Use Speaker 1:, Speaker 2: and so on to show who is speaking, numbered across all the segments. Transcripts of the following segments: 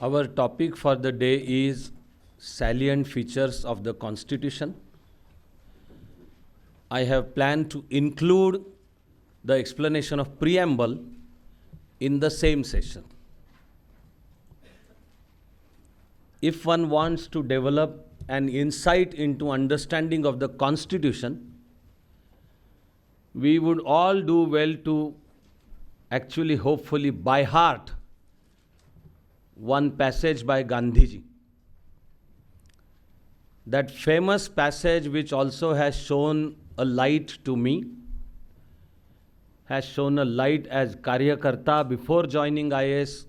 Speaker 1: Our topic for the day is salient features of the Constitution. I have planned to include the explanation of preamble in the same session. If one wants to develop an insight into understanding of the Constitution, we would all do well to actually, hopefully, by heart, one passage by Gandhiji. That famous passage, which also has shown a light to me, has shown a light as Karyakarta before joining IAS,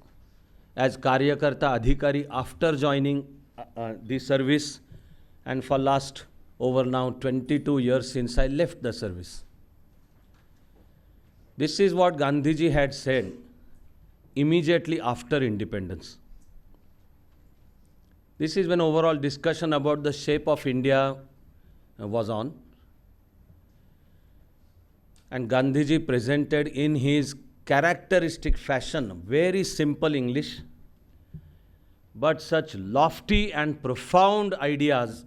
Speaker 1: as Karyakarta Adhikari after joining the service, and for last over now 22 years since I left the service. This is what Gandhiji had said immediately after independence. This is when overall discussion about the shape of India was on. And Gandhiji presented in his characteristic fashion, very simple English, but such lofty and profound ideas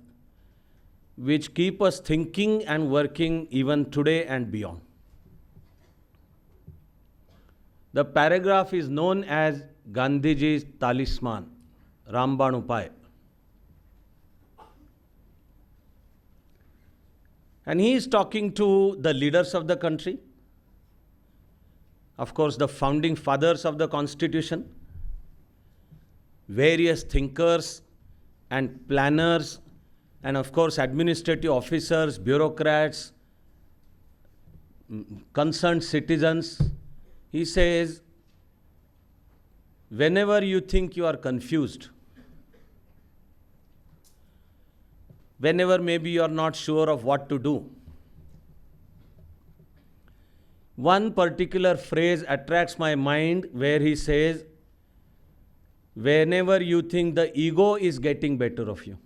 Speaker 1: which keep us thinking and working even today and beyond. The paragraph is known as Gandhiji's Talisman, Rambaan Upay. And he is talking to the leaders of the country, of course, the founding fathers of the Constitution, various thinkers and planners, and of course, administrative officers, bureaucrats, concerned citizens. He says, whenever you think you are confused, whenever maybe you are not sure of what to do, one particular phrase attracts my mind where he says, whenever you think the ego is getting better of you.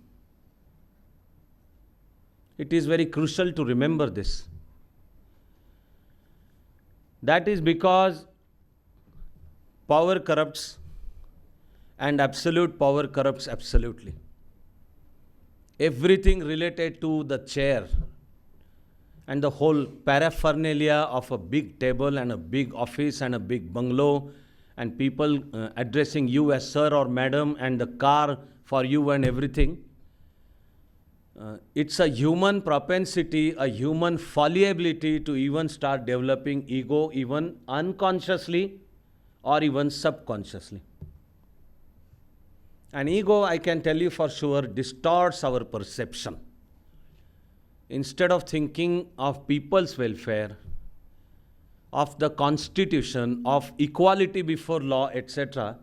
Speaker 1: It is very crucial to remember this. That is because power corrupts and absolute power corrupts absolutely. Everything related to the chair and the whole paraphernalia of a big table and a big office and a big bungalow and people addressing you as sir or madam and the car for you and everything. It's a human propensity, a human fallibility to even start developing ego even unconsciously or even subconsciously. And ego, I can tell you for sure, distorts our perception. Instead of thinking of people's welfare, of the Constitution, of equality before law, etc.,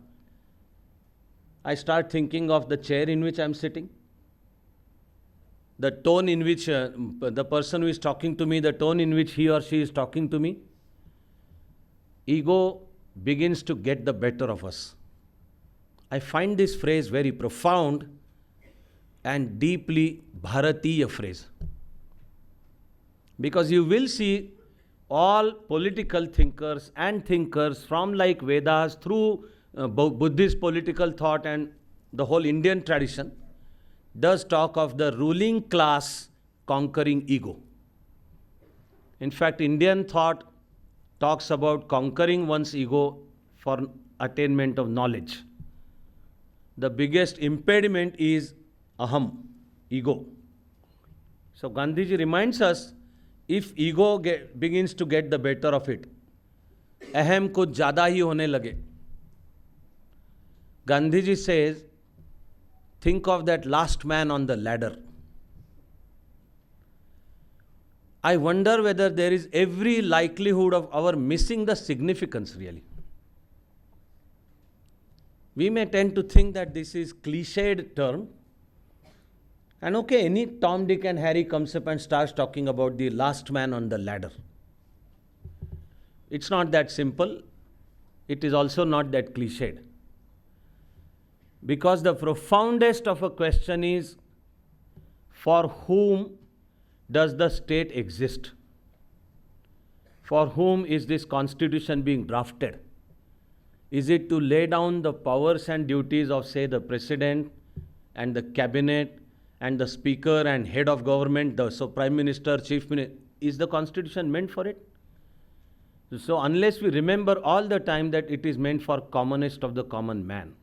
Speaker 1: I start thinking of the chair in which I'm sitting, the tone in which the person who is talking to me, the tone in which he or she is talking to me. Ego begins to get the better of us. I find this phrase very profound and deeply Bharatiya phrase. Because you will see all political thinkers and thinkers from like Vedas through Buddhist political thought and the whole Indian tradition does talk of the ruling class conquering ego. In fact, Indian thought talks about conquering one's ego for attainment of knowledge. The biggest impediment is aham, ego. So Gandhiji reminds us, if ego begins to get the better of it, ahem kuch zyada hi hone lage. Gandhiji says, think of that last man on the ladder. I wonder whether there is every likelihood of our missing the significance really. We may tend to think that this is cliched term. And okay, any Tom, Dick and Harry comes up and starts talking about the last man on the ladder. It's not that simple. It is also not that cliched. Because the profoundest of a question is, for whom does the state exist? For whom is this constitution being drafted? Is it to lay down the powers and duties of, say, the president and the cabinet and the speaker and head of government, so prime minister, chief minister? Is the constitution meant for it? So unless we remember all the time that it is meant for commonest of the common man.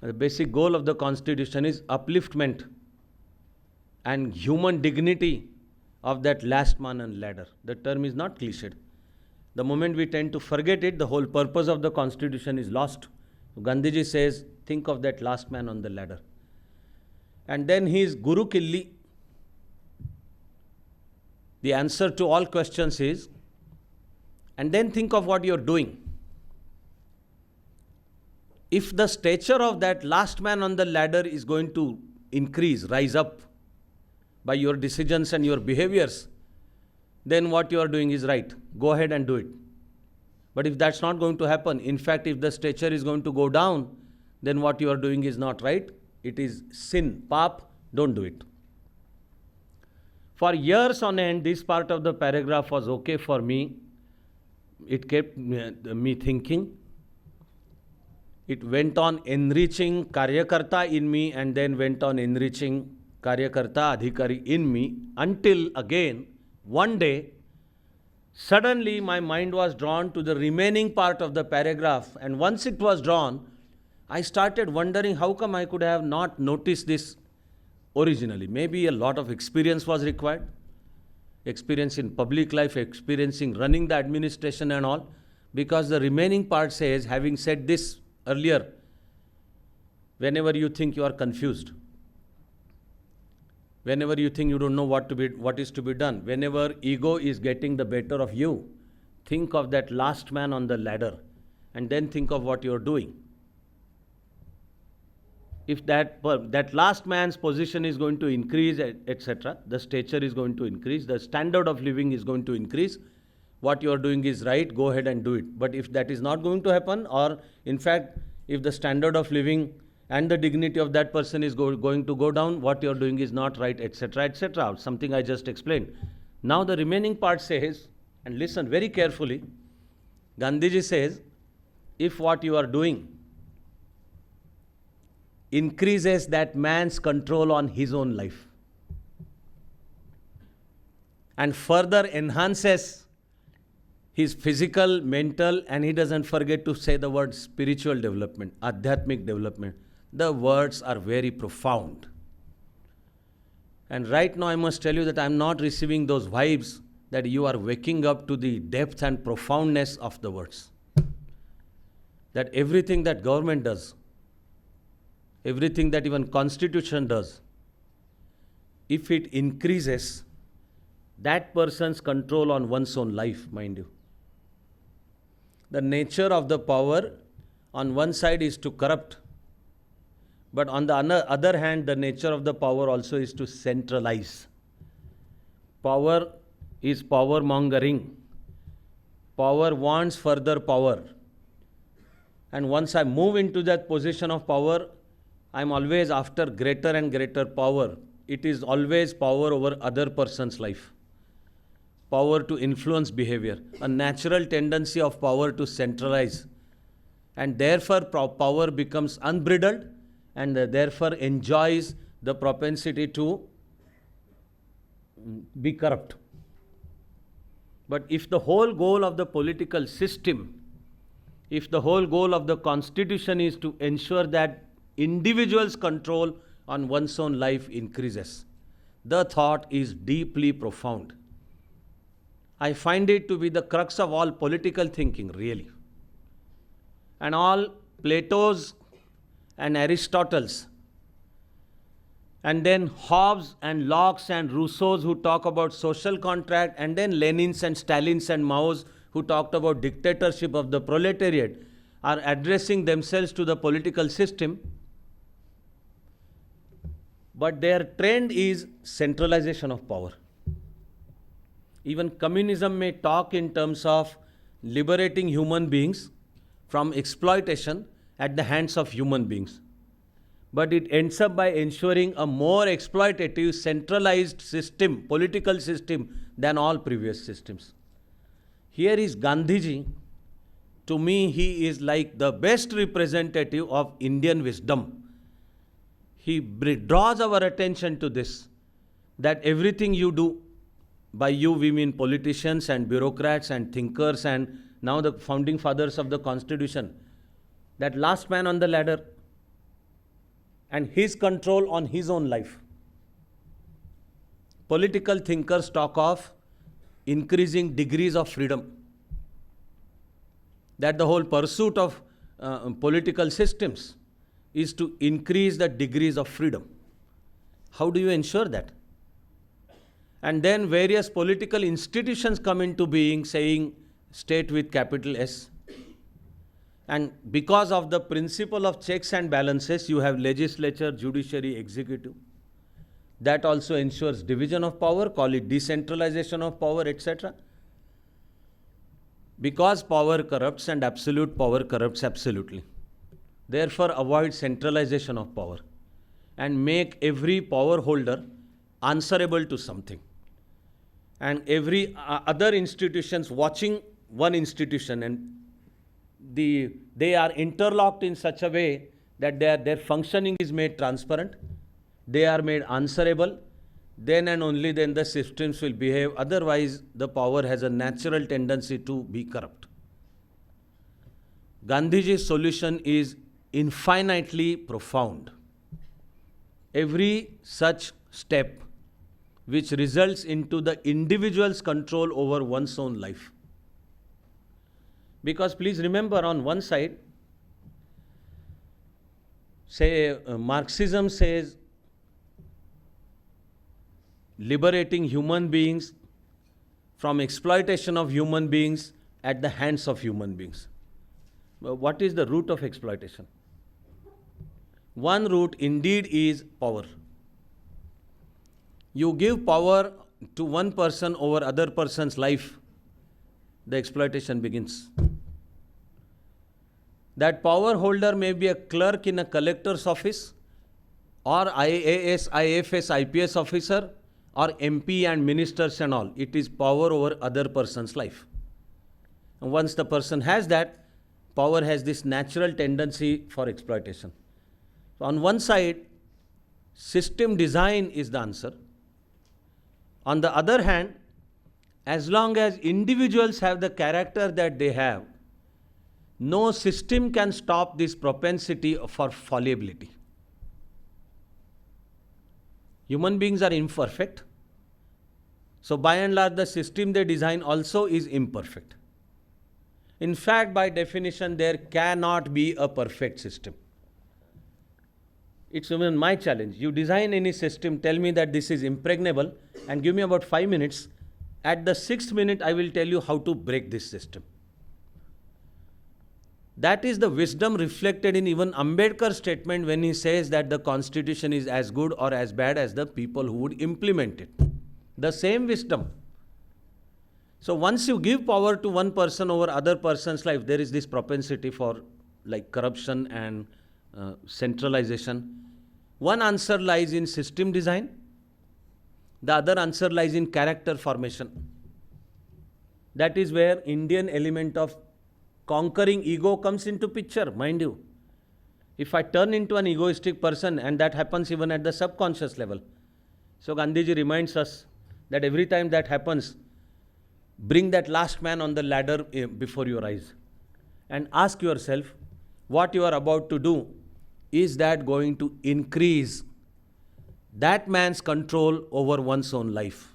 Speaker 1: The basic goal of the constitution is upliftment and human dignity of that last man on ladder. The term is not cliched. The moment we tend to forget it, the whole purpose of the constitution is lost. Gandhiji says, think of that last man on the ladder. And then his Guru Killi, the answer to all questions is, and then think of what you're doing. If the stature of that last man on the ladder is going to increase, rise up by your decisions and your behaviors, then what you are doing is right. Go ahead and do it. But if that's not going to happen, in fact, if the stature is going to go down, then what you are doing is not right. It is sin, pap, don't do it. For years on end, this part of the paragraph was okay for me. It kept me thinking. It went on enriching Karyakarta in me and then went on enriching Karyakarta Adhikari in me until again, one day, suddenly my mind was drawn to the remaining part of the paragraph, and once it was drawn, I started wondering how come I could have not noticed this originally. Maybe a lot of experience was required. Experience in public life, experiencing running the administration and all, because the remaining part says, having said this earlier, whenever you think you are confused, whenever you think you don't know what is to be done, whenever ego is getting the better of you, think of that last man on the ladder and then think of what you are doing. If that last man's position is going to increase, etc., the stature is going to increase, the standard of living is going to increase, what you are doing is right, go ahead and do it. But if that is not going to happen, or in fact, if the standard of living and the dignity of that person is going to go down, what you are doing is not right, etc., etc., something I just explained. Now the remaining part says, and listen very carefully, Gandhiji says, if what you are doing increases that man's control on his own life and further enhances his physical, mental, and he doesn't forget to say the word spiritual development, adhyatmic development. The words are very profound. And right now I must tell you that I'm not receiving those vibes that you are waking up to the depth and profoundness of the words. That everything that government does, everything that even constitution does, if it increases that person's control on one's own life, mind you. The nature of the power on one side is to corrupt, but on the other hand, the nature of the power also is to centralize. Power is power mongering. Power wants further power. And once I move into that position of power, I'm always after greater and greater power. It is always power over other person's life. Power to influence behavior. A natural tendency of power to centralize. And therefore, power becomes unbridled and therefore enjoys the propensity to be corrupt. But if the whole goal of the political system, if the whole goal of the constitution is to ensure that individual's control on one's own life increases, the thought is deeply profound. I find it to be the crux of all political thinking, really. And all Plato's and Aristotle's, and then Hobbes and Locke's and Rousseau's who talk about social contract, and then Lenin's and Stalin's and Mao's who talked about dictatorship of the proletariat, are addressing themselves to the political system. But their trend is centralization of power. Even communism may talk in terms of liberating human beings from exploitation at the hands of human beings. But it ends up by ensuring a more exploitative, centralized system, political system, than all previous systems. Here is Gandhiji to me, he is like the best representative of Indian wisdom. He draws our attention to this, that everything you do, by you we mean politicians and bureaucrats and thinkers and now the founding fathers of the Constitution, that last man on the ladder and his control on his own life. Political thinkers talk of increasing degrees of freedom, that the whole pursuit of political systems is to increase the degrees of freedom. How do you ensure that? And then various political institutions come into being, saying state with capital S. And because of the principle of checks and balances, you have legislature, judiciary, executive. That also ensures division of power, call it decentralization of power, etc. Because power corrupts and absolute power corrupts absolutely. Therefore, avoid centralization of power and make every power holder answerable to something. And every other institutions watching one institution, and they are interlocked in such a way that their functioning is made transparent, they are made answerable, then and only then the systems will behave. Otherwise, the power has a natural tendency to be corrupt. Gandhiji's solution is infinitely profound. Every such step which results into the individual's control over one's own life. Because please remember, on one side, say Marxism says liberating human beings from exploitation of human beings at the hands of human beings. What is the root of exploitation? One root indeed is power. You give power to one person over other person's life, the exploitation begins. That power holder may be a clerk in a collector's office, or IAS, IFS, IPS officer, or MP and ministers and all. It is power over other person's life. And once the person has that, power has this natural tendency for exploitation. So on one side, system design is the answer. On the other hand, as long as individuals have the character that they have, no system can stop this propensity for fallibility. Human beings are imperfect. So by and large, the system they design also is imperfect. In fact, by definition, there cannot be a perfect system. It's even my challenge. You design any system, tell me that this is impregnable, and give me about 5 minutes. At the 6th minute, I will tell you how to break this system. That is the wisdom reflected in even Ambedkar's statement when he says that the Constitution is as good or as bad as the people who would implement it. The same wisdom. So once you give power to one person over other person's life, there is this propensity for like corruption and centralization. One answer lies in system design. The other answer lies in character formation. That is where Indian element of conquering ego comes into picture, mind you. If I turn into an egoistic person, and that happens even at the subconscious level. So Gandhiji reminds us that every time that happens, bring that last man on the ladder before your eyes and ask yourself, what you are about to do, is that going to increase that man's control over one's own life?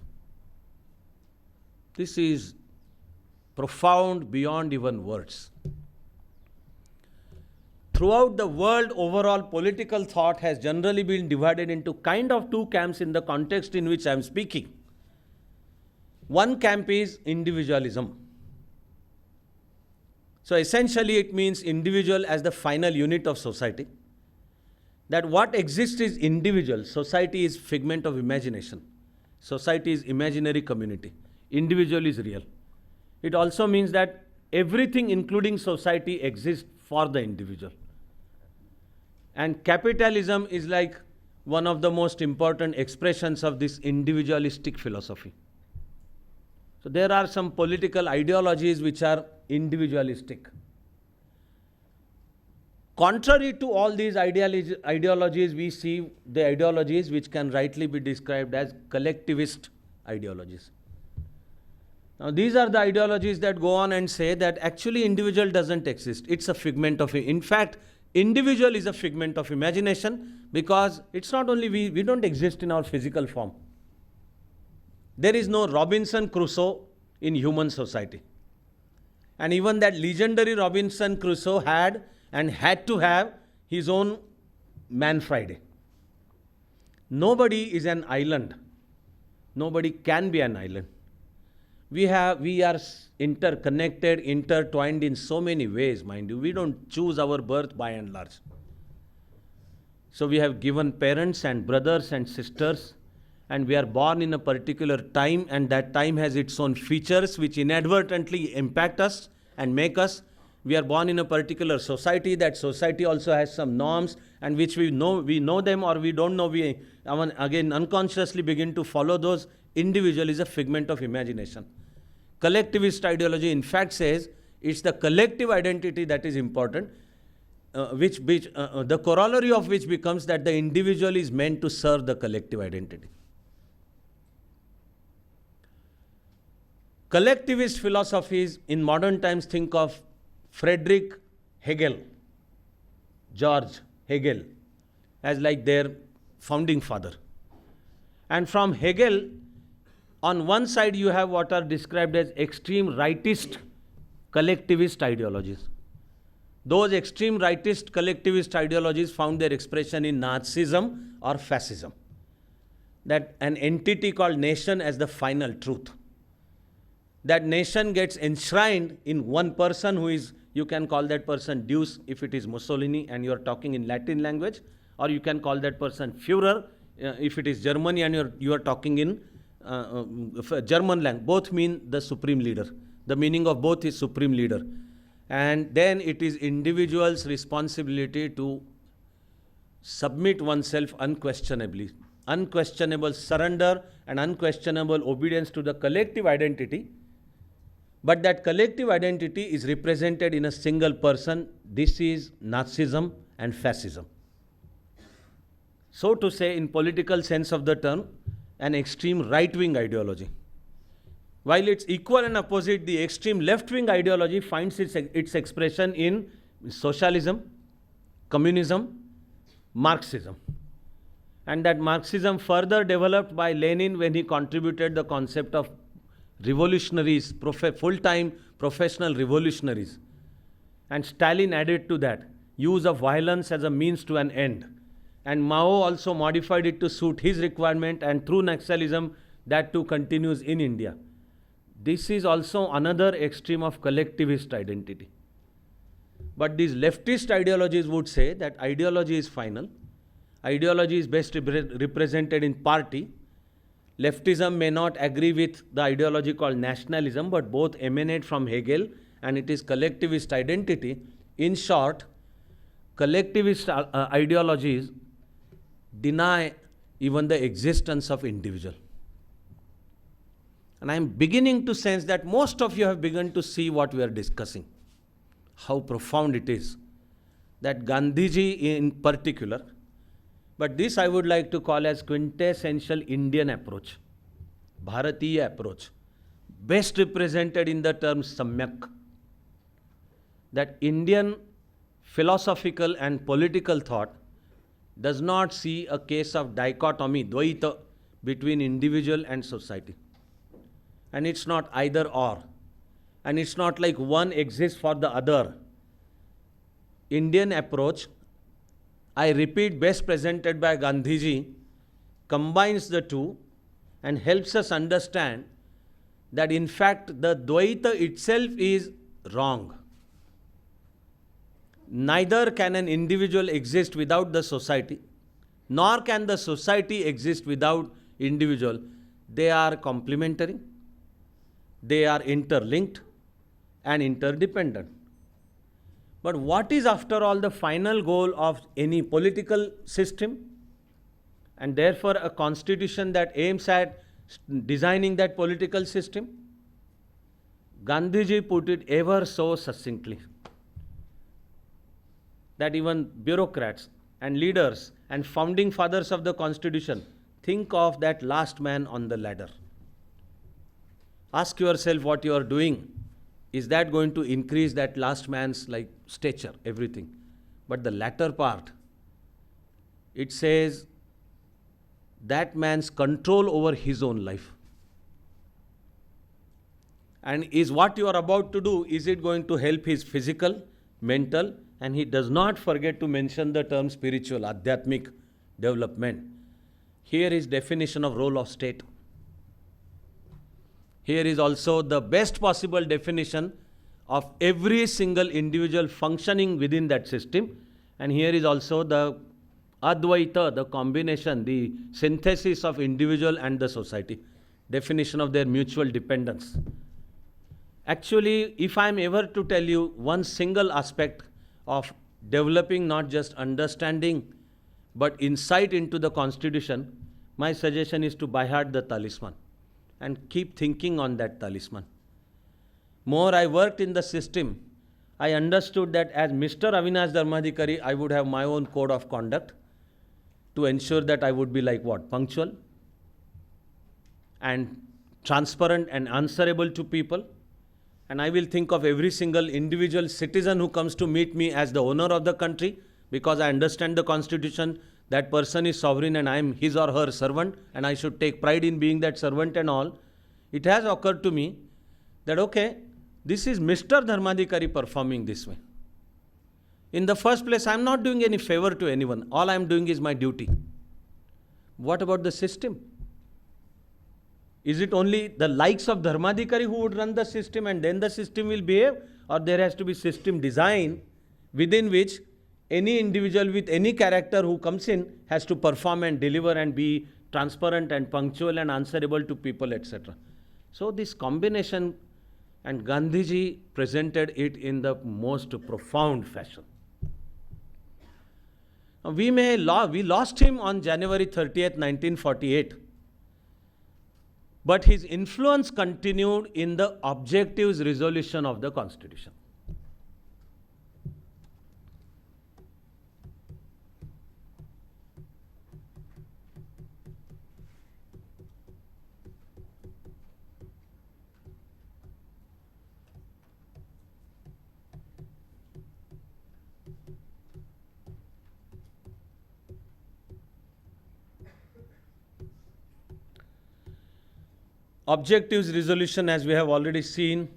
Speaker 1: This is profound beyond even words. Throughout the world, overall political thought has generally been divided into kind of two camps in the context in which I am speaking. One camp is individualism. So essentially it means individual as the final unit of society. That what exists is individual. Society is figment of imagination. Society is imaginary community. Individual is real. It also means that everything including society exists for the individual. And capitalism is like one of the most important expressions of this individualistic philosophy. So there are some political ideologies which are individualistic. Contrary to all these ideologies, we see the ideologies which can rightly be described as collectivist ideologies. Now, these are the ideologies that go on and say that actually individual doesn't exist. It's a figment of, in fact, individual is a figment of imagination, because it's not only we don't exist in our physical form. There is no Robinson Crusoe in human society. And even that legendary Robinson Crusoe had to have his own Man Friday. Nobody is an island. Nobody can be an island. We are interconnected, intertwined in so many ways, mind you. We don't choose our birth by and large. So we have given parents and brothers and sisters, and we are born in a particular time, and that time has its own features which inadvertently impact us and make us. We are born in a particular society. That society also has some norms, and which we know them or we don't know. We again unconsciously begin to follow those. Individual is a figment of imagination. Collectivist ideology, in fact, says it's the collective identity that is important, the corollary of which becomes that the individual is meant to serve the collective identity. Collectivist philosophies in modern times think of Friedrich Hegel, George Hegel, as like their founding father. And from Hegel, on one side you have what are described as extreme rightist collectivist ideologies. Those extreme rightist collectivist ideologies found their expression in Nazism or fascism. That an entity called nation as the final truth. That nation gets enshrined in one person who is, you can call that person Deus if it is Mussolini and you are talking in Latin language, or you can call that person Führer if it is Germany and you are talking in German language. Both mean the supreme leader. The meaning of both is supreme leader. And then it is individual's responsibility to submit oneself unquestionably. Unquestionable surrender and unquestionable obedience to the collective identity. But that collective identity is represented in a single person. This is Nazism and fascism. So to say, in political sense of the term, an extreme right-wing ideology. While it's equal and opposite, the extreme left-wing ideology finds its expression in socialism, communism, Marxism. And that Marxism further developed by Lenin when he contributed the concept of revolutionaries, full-time professional revolutionaries. And Stalin added to that, use of violence as a means to an end. And Mao also modified it to suit his requirement, and through Naxalism, that too continues in India. This is also another extreme of collectivist identity. But these leftist ideologies would say that ideology is final. Ideology is best represented in party. Leftism may not agree with the ideology called nationalism, but both emanate from Hegel, and it is collectivist identity. In short, collectivist ideologies deny even the existence of individual. And I am beginning to sense that most of you have begun to see what we are discussing, how profound it is. That Gandhiji in particular, but this I would like to call as quintessential Indian approach, Bharatiya approach, best represented in the term Samyak. That Indian philosophical and political thought does not see a case of dichotomy, dvaita, between individual and society. And it's not either or. And it's not like one exists for the other. Indian approach, I repeat, best presented by Gandhiji, combines the two and helps us understand that in fact the dvaita itself is wrong. Neither can an individual exist without the society, nor can the society exist without individual. They are complementary, they are interlinked and interdependent. But what is, after all, the final goal of any political system? And therefore a constitution that aims at designing that political system? Gandhiji put it ever so succinctly. that even bureaucrats and leaders and founding fathers of the Constitution think of that last man on the ladder. Ask yourself what you are doing. Is that going to increase that last man's stature, everything? But the latter part, it says that man's control over his own life. And is what you are about to do, is it going to help his physical, mental, and he does not forget to mention the term spiritual, adhyatmic development. Here is definition of role of state. Here is also the best possible definition of every single individual functioning within that system. And here is also the Advaita, the combination, the synthesis of individual and the society. Definition of their mutual dependence. Actually, if I am ever to tell you one single aspect of developing not just understanding but insight into the Constitution, my suggestion is to by heart the talisman and keep thinking on that talisman. More I worked in the system, I understood that as Mr. Avinash Dharmadhikari, I would have my own code of conduct to ensure that I would be punctual and transparent and answerable to people. And I will think of every single individual citizen who comes to meet me as the owner of the country, because I understand the Constitution. That person is sovereign and I am his or her servant, and I should take pride in being that servant and all. It has occurred to me that, okay, this is Mr. Dharmadhikari performing this way. In the first place, I am not doing any favor to anyone. All I am doing is my duty. What about the system? Is it only the likes of Dharmadhikari who would run the system and then the system will behave? Or there has to be system design within which any individual with any character who comes in has to perform and deliver and be transparent and punctual and answerable to people, etc. So this combination, and Gandhiji presented it in the most profound fashion. We lost him on January 30th, 1948. But his influence continued in the objectives resolution of the Constitution. Objectives resolution, as we have already seen,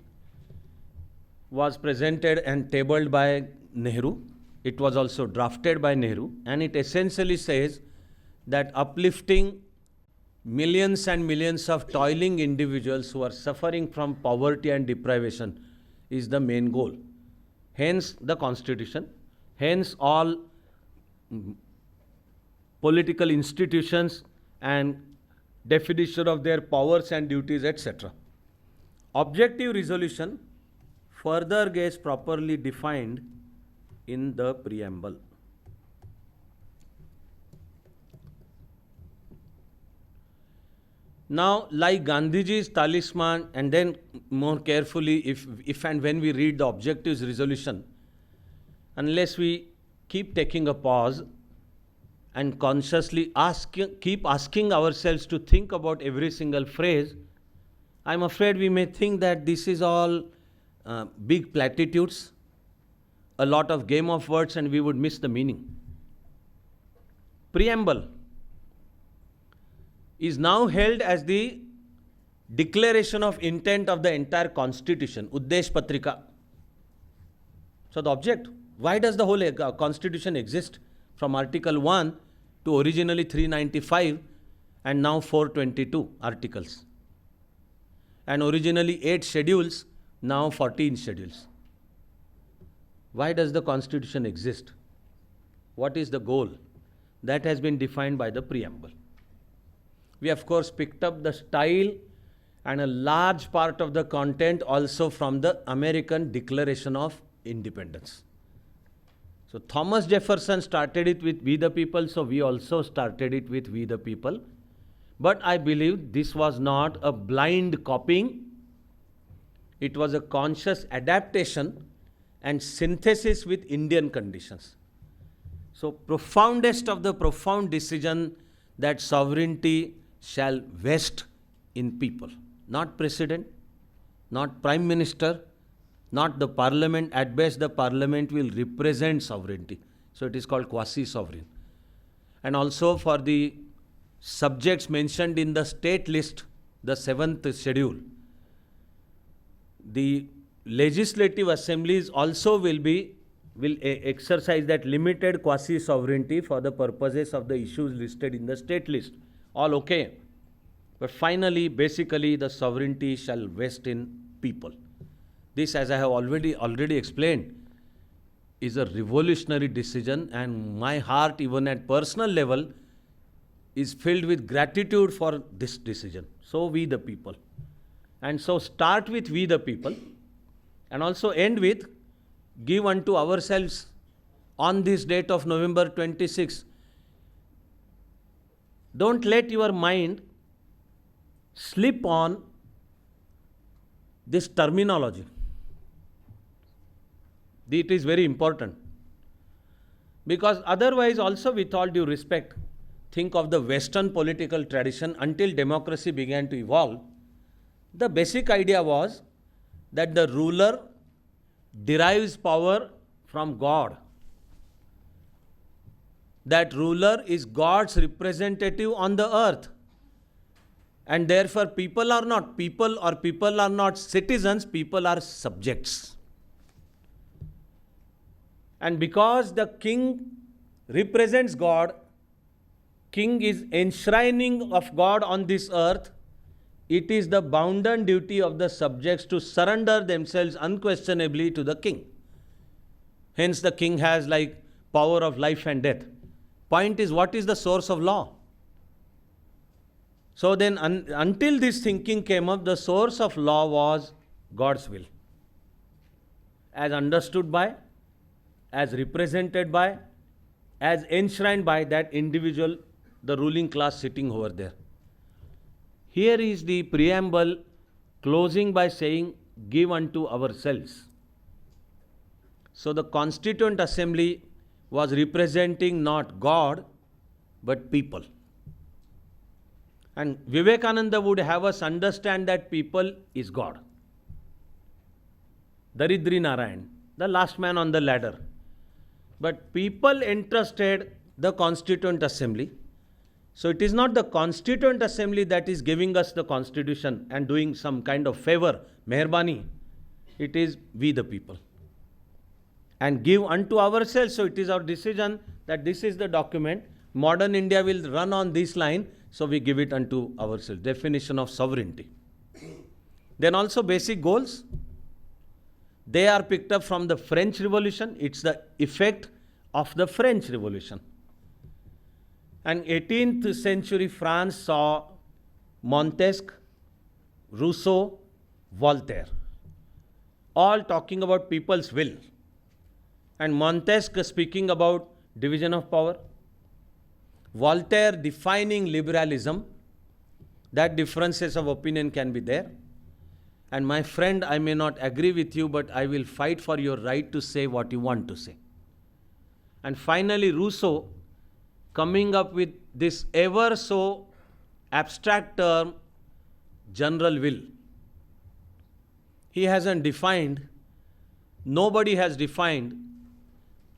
Speaker 1: was presented and tabled by Nehru. It was also drafted by Nehru, and it essentially says that uplifting millions and millions of toiling individuals who are suffering from poverty and deprivation is the main goal. Hence the Constitution, hence all political institutions and definition of their powers and duties, etc. Objective resolution further gets properly defined in the preamble. Now, like Gandhiji's talisman, and then more carefully, if and when we read the objectives resolution, unless we keep taking a pause and consciously keep asking ourselves to think about every single phrase, I'm afraid we may think that this is all big platitudes, a lot of game of words, and we would miss the meaning. Preamble is now held as the declaration of intent of the entire Constitution, Uddesh Patrika. So the object, why does the whole Constitution exist? From Article 1 to originally 395 and now 422 articles. And originally 8 schedules, now 14 schedules. Why does the Constitution exist? What is the goal? That has been defined by the preamble. We of course picked up the style and a large part of the content also from the American Declaration of Independence. So Thomas Jefferson started it with "We the people," so we also started it with "We the people." But I believe this was not a blind copying. It was a conscious adaptation and synthesis with Indian conditions. So profoundest of the profound decision that sovereignty shall vest in people, not president, not prime minister, not the parliament. At best, the parliament will represent sovereignty. So it is called quasi-sovereign. And also for the subjects mentioned in the state list, the 7th schedule, the legislative assemblies also will exercise that limited quasi-sovereignty for the purposes of the issues listed in the state list. All okay. But finally, basically, the sovereignty shall vest in people. This, as I have already explained, is a revolutionary decision, and my heart, even at personal level, is filled with gratitude for this decision. So we the people. And so start with we the people, and also end with give unto ourselves on this date of November 26. Don't let your mind slip on this terminology. It is very important. Because otherwise, also with all due respect, think of the Western political tradition. Until democracy began to evolve, the basic idea was that the ruler derives power from God. That ruler is God's representative on the earth. And therefore, people are not people, or people are not citizens, people are subjects. And because the king represents God, king is enshrining of God on this earth, it is the bounden duty of the subjects to surrender themselves unquestionably to the king. Hence the king has like power of life and death. Point is, what is the source of law? So then until this thinking came up, the source of law was God's will. As understood by, as represented by, as enshrined by that individual, the ruling class sitting over there. Here is the preamble closing by saying, give unto ourselves. So the Constituent Assembly was representing not God, but people. And Vivekananda would have us understand that people is God. Daridri Narayan, the last man on the ladder. But people entrusted the Constituent Assembly. So it is not the Constituent Assembly that is giving us the Constitution and doing some kind of favor, mehrbani. It is we the people. And give unto ourselves. So it is our decision that this is the document. Modern India will run on this line. So we give it unto ourselves. Definition of sovereignty. Then also basic goals. They are picked up from the French Revolution. It's the effect of the French Revolution. And 18th century France saw Montesquieu, Rousseau, Voltaire, all talking about people's will. And Montesquieu speaking about division of power. Voltaire defining liberalism, that differences of opinion can be there. And my friend, I may not agree with you, but I will fight for your right to say what you want to say. And finally, Rousseau coming up with this ever so abstract term, general will. He hasn't defined, nobody has defined.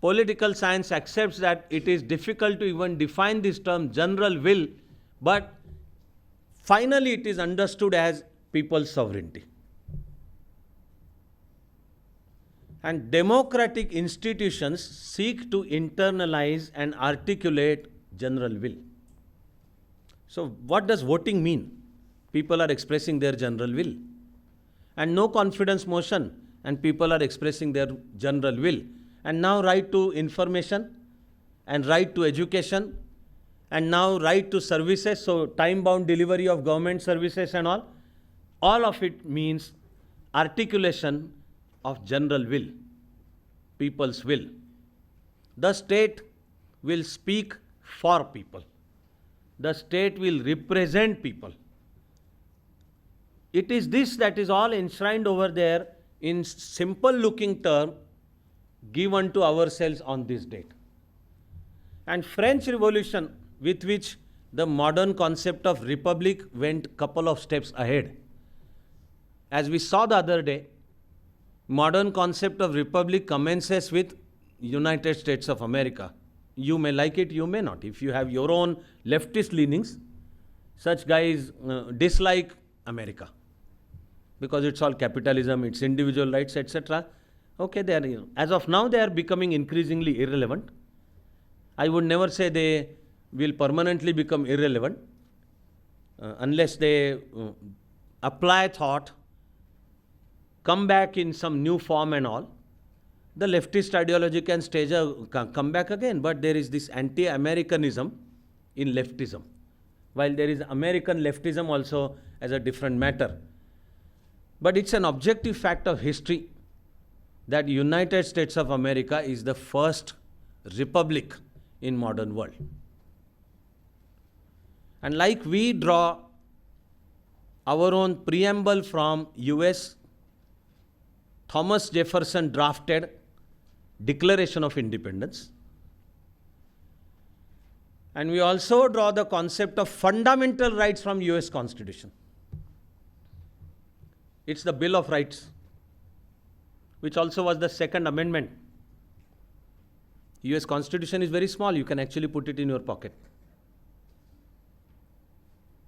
Speaker 1: Political science accepts that it is difficult to even define this term, general will, but finally it is understood as people's sovereignty. And democratic institutions seek to internalize and articulate general will. So what does voting mean? People are expressing their general will. And no confidence motion, and people are expressing their general will. And now right to information, and right to education, and now right to services, so time-bound delivery of government services and all of it means articulation of general will, people's will. The state will speak for people. The state will represent people. It is this that is all enshrined over there in simple looking term, give unto ourselves on this date. And French Revolution, with which the modern concept of republic went couple of steps ahead. As we saw the other day, modern concept of republic commences with United States of America. You may like it, you may not. If you have your own leftist leanings, such guys dislike America because it's all capitalism, it's individual rights, etc. Okay, they are, as of now, they are becoming increasingly irrelevant. I would never say they will permanently become irrelevant unless they apply thought, come back in some new form and all. The leftist ideology can come back again, but there is this anti-Americanism in leftism, while there is American leftism also as a different matter. But it's an objective fact of history that United States of America is the first republic in modern world. And like we draw our own preamble from US, Thomas Jefferson drafted Declaration of Independence. And we also draw the concept of fundamental rights from US Constitution. It's the Bill of Rights, which also was the Second Amendment. US Constitution is very small, you can actually put it in your pocket.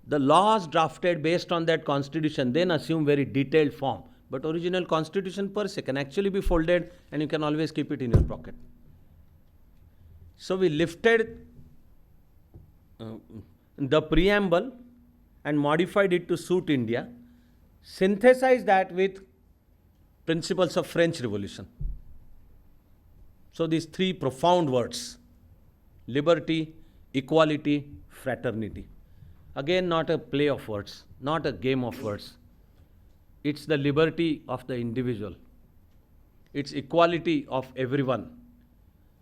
Speaker 1: The laws drafted based on that Constitution then assume very detailed form. But original Constitution per se can actually be folded and you can always keep it in your pocket. So we lifted the preamble and modified it to suit India, synthesized that with principles of French Revolution. So these three profound words: liberty, equality, fraternity. Again, not a play of words, not a game of words. It's the liberty of the individual. It's equality of everyone.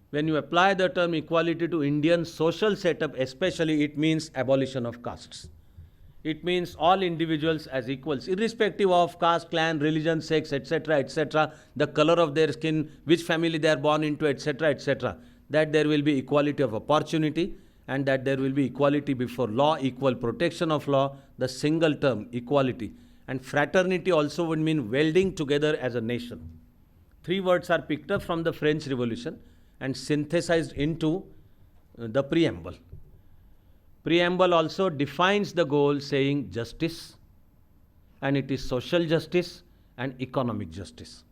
Speaker 1: When you apply the term equality to Indian social setup especially, it means abolition of castes. It means all individuals as equals, irrespective of caste, clan, religion, sex, etc., the color of their skin, which family they are born into, etc., that there will be equality of opportunity and that there will be equality before law, equal protection of law, the single term, equality. And fraternity also would mean welding together as a nation. Three words are picked up from the French Revolution and synthesized into the preamble. Preamble also defines the goal, saying justice, and it is social justice and economic justice.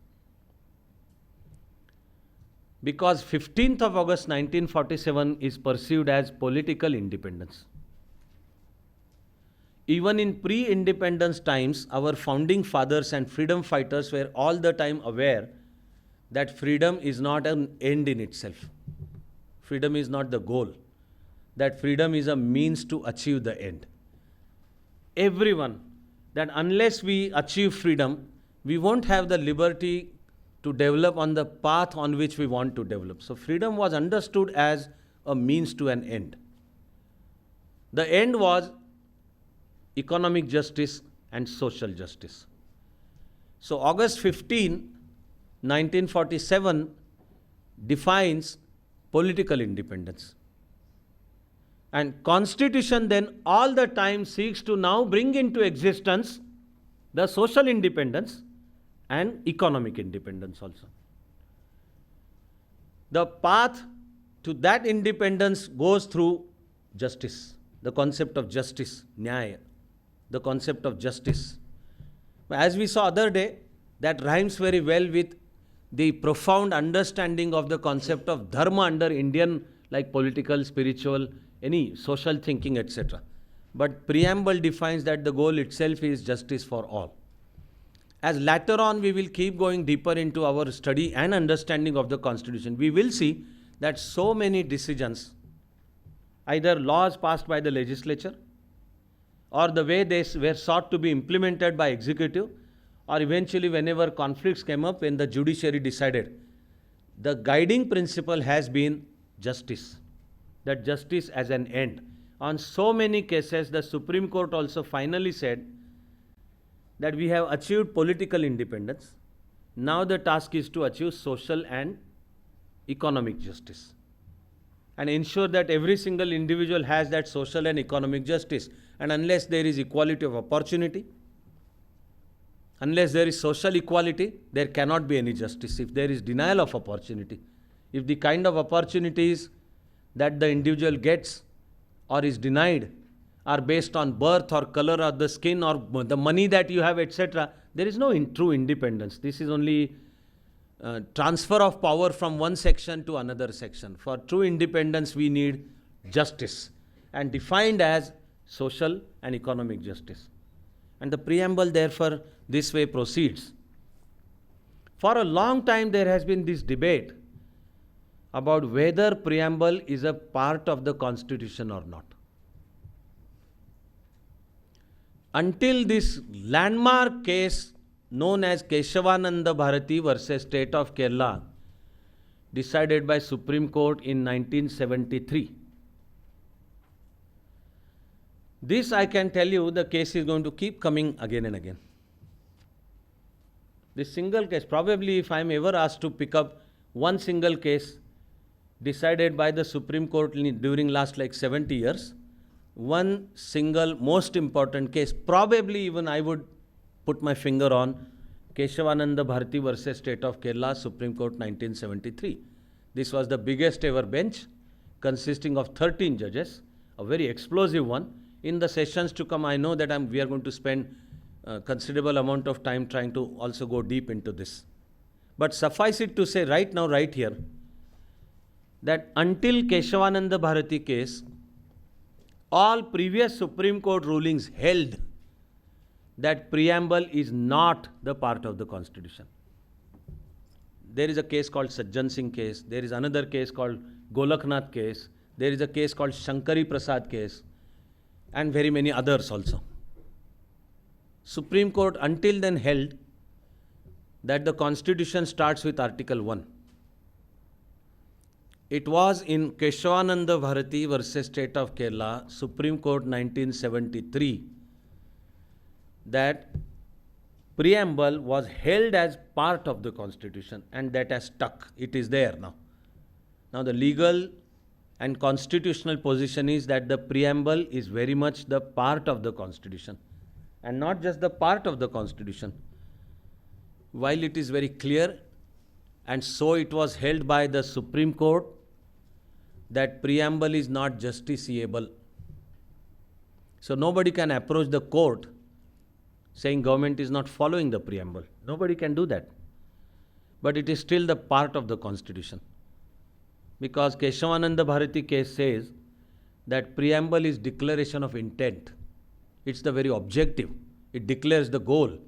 Speaker 1: Because 15th of August 1947 is perceived as political independence. Even in pre-independence times, our founding fathers and freedom fighters were all the time aware that freedom is not an end in itself. Freedom is not the goal. That freedom is a means to achieve the end. Everyone, that unless we achieve freedom, we won't have the liberty to develop on the path on which we want to develop. So freedom was understood as a means to an end. The end was economic justice and social justice. So August 15, 1947 defines political independence. And Constitution then all the time seeks to now bring into existence the social independence and economic independence also. The path to that independence goes through justice, the concept of justice, nyaya, the concept of justice. As we saw other day, that rhymes very well with the profound understanding of the concept of dharma under Indian, like political, spiritual, any social thinking, etc. But preamble defines that the goal itself is justice for all. As later on we will keep going deeper into our study and understanding of the Constitution, we will see that so many decisions, either laws passed by the legislature or the way they were sought to be implemented by executive, or eventually whenever conflicts came up when the judiciary decided, the guiding principle has been justice. That justice as an end. On so many cases, the Supreme Court also finally said that we have achieved political independence. Now the task is to achieve social and economic justice. and ensure that every single individual has that social and economic justice. And unless there is equality of opportunity, unless there is social equality, there cannot be any justice. If there is denial of opportunity, if the kind of opportunities that the individual gets or is denied are based on birth or color of the skin or the money that you have, etc., there is no true independence. This is only transfer of power from one section to another section. For true independence, we need justice, and defined as social and economic justice. And the preamble, therefore, this way proceeds. For a long time, there has been this debate about whether preamble is a part of the Constitution or not. Until this landmark case known as Keshavananda Bharati versus State of Kerala, decided by Supreme Court in 1973. This, I can tell you, the case is going to keep coming again and again. This single case, probably if I am ever asked to pick up one single case decided by the Supreme Court during last like 70 years, one single most important case, probably even I would put my finger on Keshavananda Bharati versus State of Kerala, Supreme Court 1973. This was the biggest ever bench consisting of 13 judges, a very explosive one. In the sessions to come, I know that we are going to spend a considerable amount of time trying to also go deep into this. But suffice it to say right now, right here, that until Keshavananda Bharati case, all previous Supreme Court rulings held that preamble is not the part of the Constitution. There is a case called Sajjan Singh case, there is another case called Golaknath case, there is a case called Shankari Prasad case, and very many others also. Supreme Court until then held that the Constitution starts with Article 1. It was in Keshavananda Bharati versus State of Kerala, Supreme Court 1973, that preamble was held as part of the Constitution, and that has stuck. It is there now. Now the legal and constitutional position is that the preamble is very much the part of the Constitution, and not just the part of the Constitution. While it is very clear, and so it was held by the Supreme Court, that preamble is not justiciable. So nobody can approach the court saying government is not following the preamble. Nobody can do that. But it is still the part of the Constitution. Because Keshavananda Bharati case says that preamble is declaration of intent. It's the very objective. It declares the goal.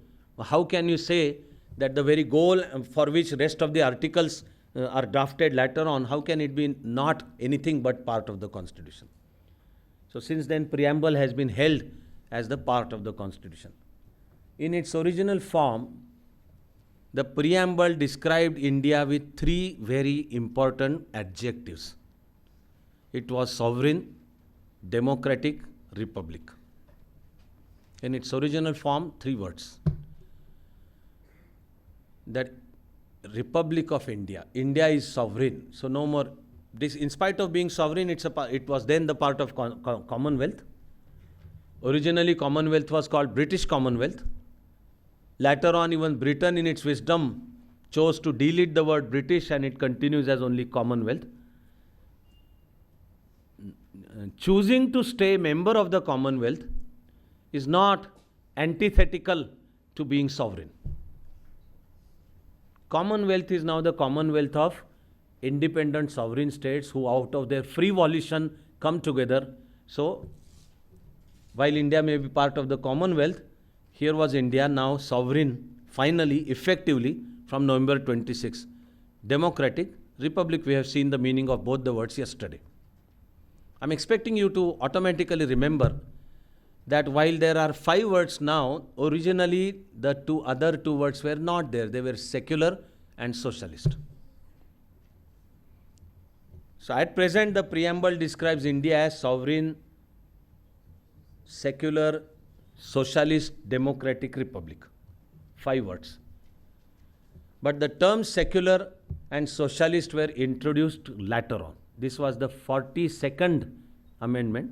Speaker 1: How can you say that the very goal for which rest of the articles are drafted later on, how can it be not anything but part of the Constitution? So since then, preamble has been held as the part of the Constitution. In its original form, the preamble described India with three very important adjectives. It was sovereign, democratic, republic. In its original form, three words. That Republic of India. India is sovereign. So no more, this, in spite of being sovereign, it was then the part of Commonwealth. Originally, Commonwealth was called British Commonwealth. Later on, even Britain in its wisdom chose to delete the word British, and it continues as only Commonwealth. Choosing to stay member of the Commonwealth is not antithetical to being sovereign. Commonwealth is now the Commonwealth of independent sovereign states who out of their free volition come together. So, while India may be part of the Commonwealth, here was India now sovereign, finally, effectively, from November 26. Democratic, republic, we have seen the meaning of both the words yesterday. I'm expecting you to automatically remember that while there are 5 words now, originally the other two words were not there. They were secular and socialist. So at present, the preamble describes India as sovereign, secular, socialist, democratic republic. 5 words. But the terms secular and socialist were introduced later on. This was the 42nd amendment,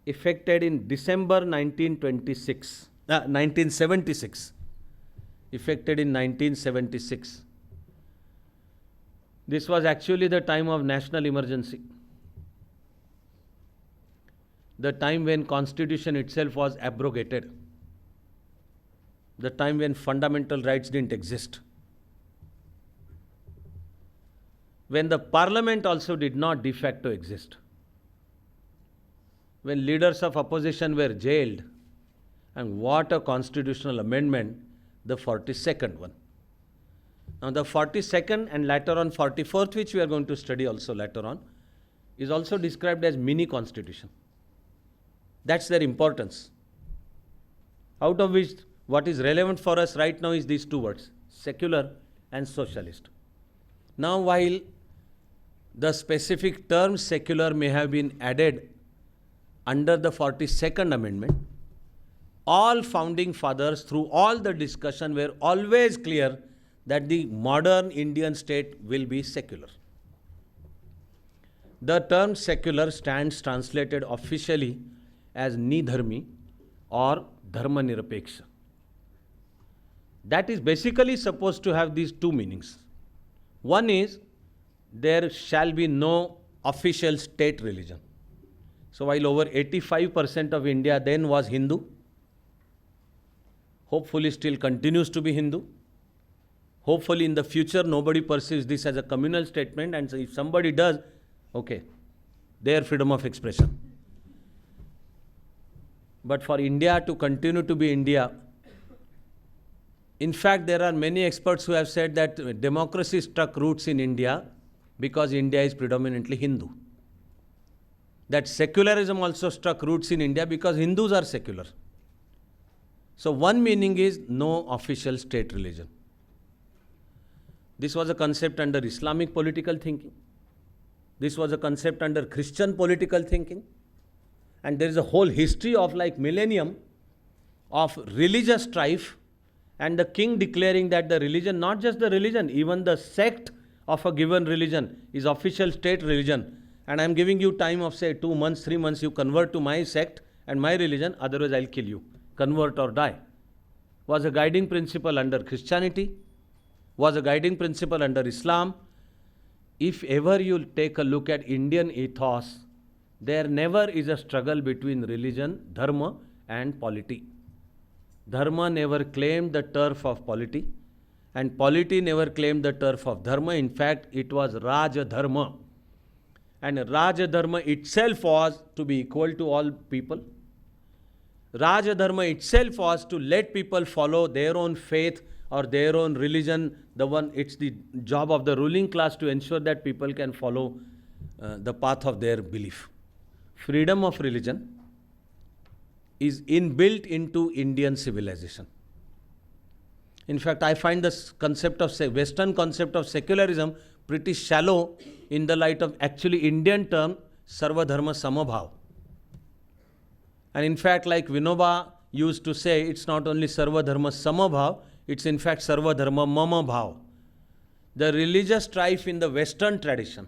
Speaker 1: effected in December 1976. Effected in 1976. This was actually the time of national emergency. The time when Constitution itself was abrogated. The time when fundamental rights didn't exist. When the parliament also did not de facto exist. When leaders of opposition were jailed. And what a constitutional amendment, the 42nd one. Now the 42nd and later on 44th, which we are going to study also later on, is also described as mini constitution. That's their importance. Out of which what is relevant for us right now is these two words, secular and socialist. Now while the specific term secular may have been added under the 42nd amendment, all founding fathers through all the discussion were always clear that the modern Indian state will be secular. The term secular stands translated officially as nidharmi or dharma nirapeksha. That is basically supposed to have these two meanings. One is, there shall be no official state religion. So while over 85% of India then was Hindu, hopefully still continues to be Hindu. Hopefully in the future nobody perceives this as a communal statement, and so if somebody does, okay, their freedom of expression. But for India to continue to be India, in fact there are many experts who have said that democracy struck roots in India because India is predominantly Hindu. That secularism also struck roots in India because Hindus are secular. So one meaning is no official state religion. This was a concept under Islamic political thinking. This was a concept under Christian political thinking. And there is a whole history of like millennium of religious strife, and the king declaring that the religion, not just the religion, even the sect of a given religion is official state religion. And I am giving you time of say 2 months, 3 months, you convert to my sect and my religion, otherwise I'll kill you. Convert or die. Was a guiding principle under Christianity, was a guiding principle under Islam. If ever you take a look at Indian ethos, there never is a struggle between religion, dharma and polity. Dharma never claimed the turf of polity, and polity never claimed the turf of dharma. In fact, it was Raja Dharma. And Raja Dharma itself was to be equal to all people. Raja Dharma itself was to let people follow their own faith or their own religion. It's the job of the ruling class to ensure that people can follow the path of their belief. Freedom of religion is inbuilt into Indian civilization. In fact, I find this concept of Western concept of secularism pretty shallow in the light of actually Indian term Sarva Dharma Samabhav. And in fact, like Vinoba used to say, it's not only Sarva Dharma Samabhav, it's in fact Sarva Dharma Mama Bhav. The religious strife in the Western tradition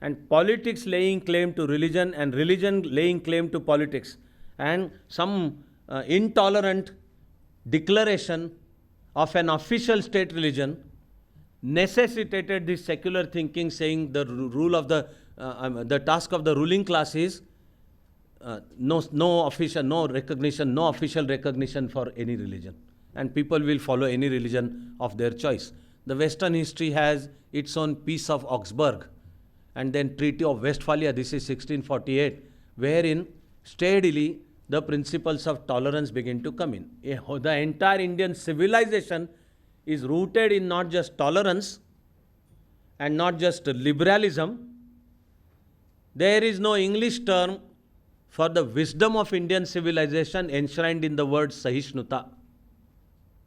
Speaker 1: and politics laying claim to religion and religion laying claim to politics and some intolerant declaration of an official state religion necessitated this secular thinking, saying the rule of the task of the ruling class is no official recognition for any religion, and people will follow any religion of their choice. The Western history has its own Peace of Augsburg and then Treaty of Westphalia, this is 1648, wherein steadily the principles of tolerance begin to come in. The entire Indian civilization is rooted in not just tolerance and not just liberalism. There is no English term for the wisdom of Indian civilization enshrined in the word Sahishnuta.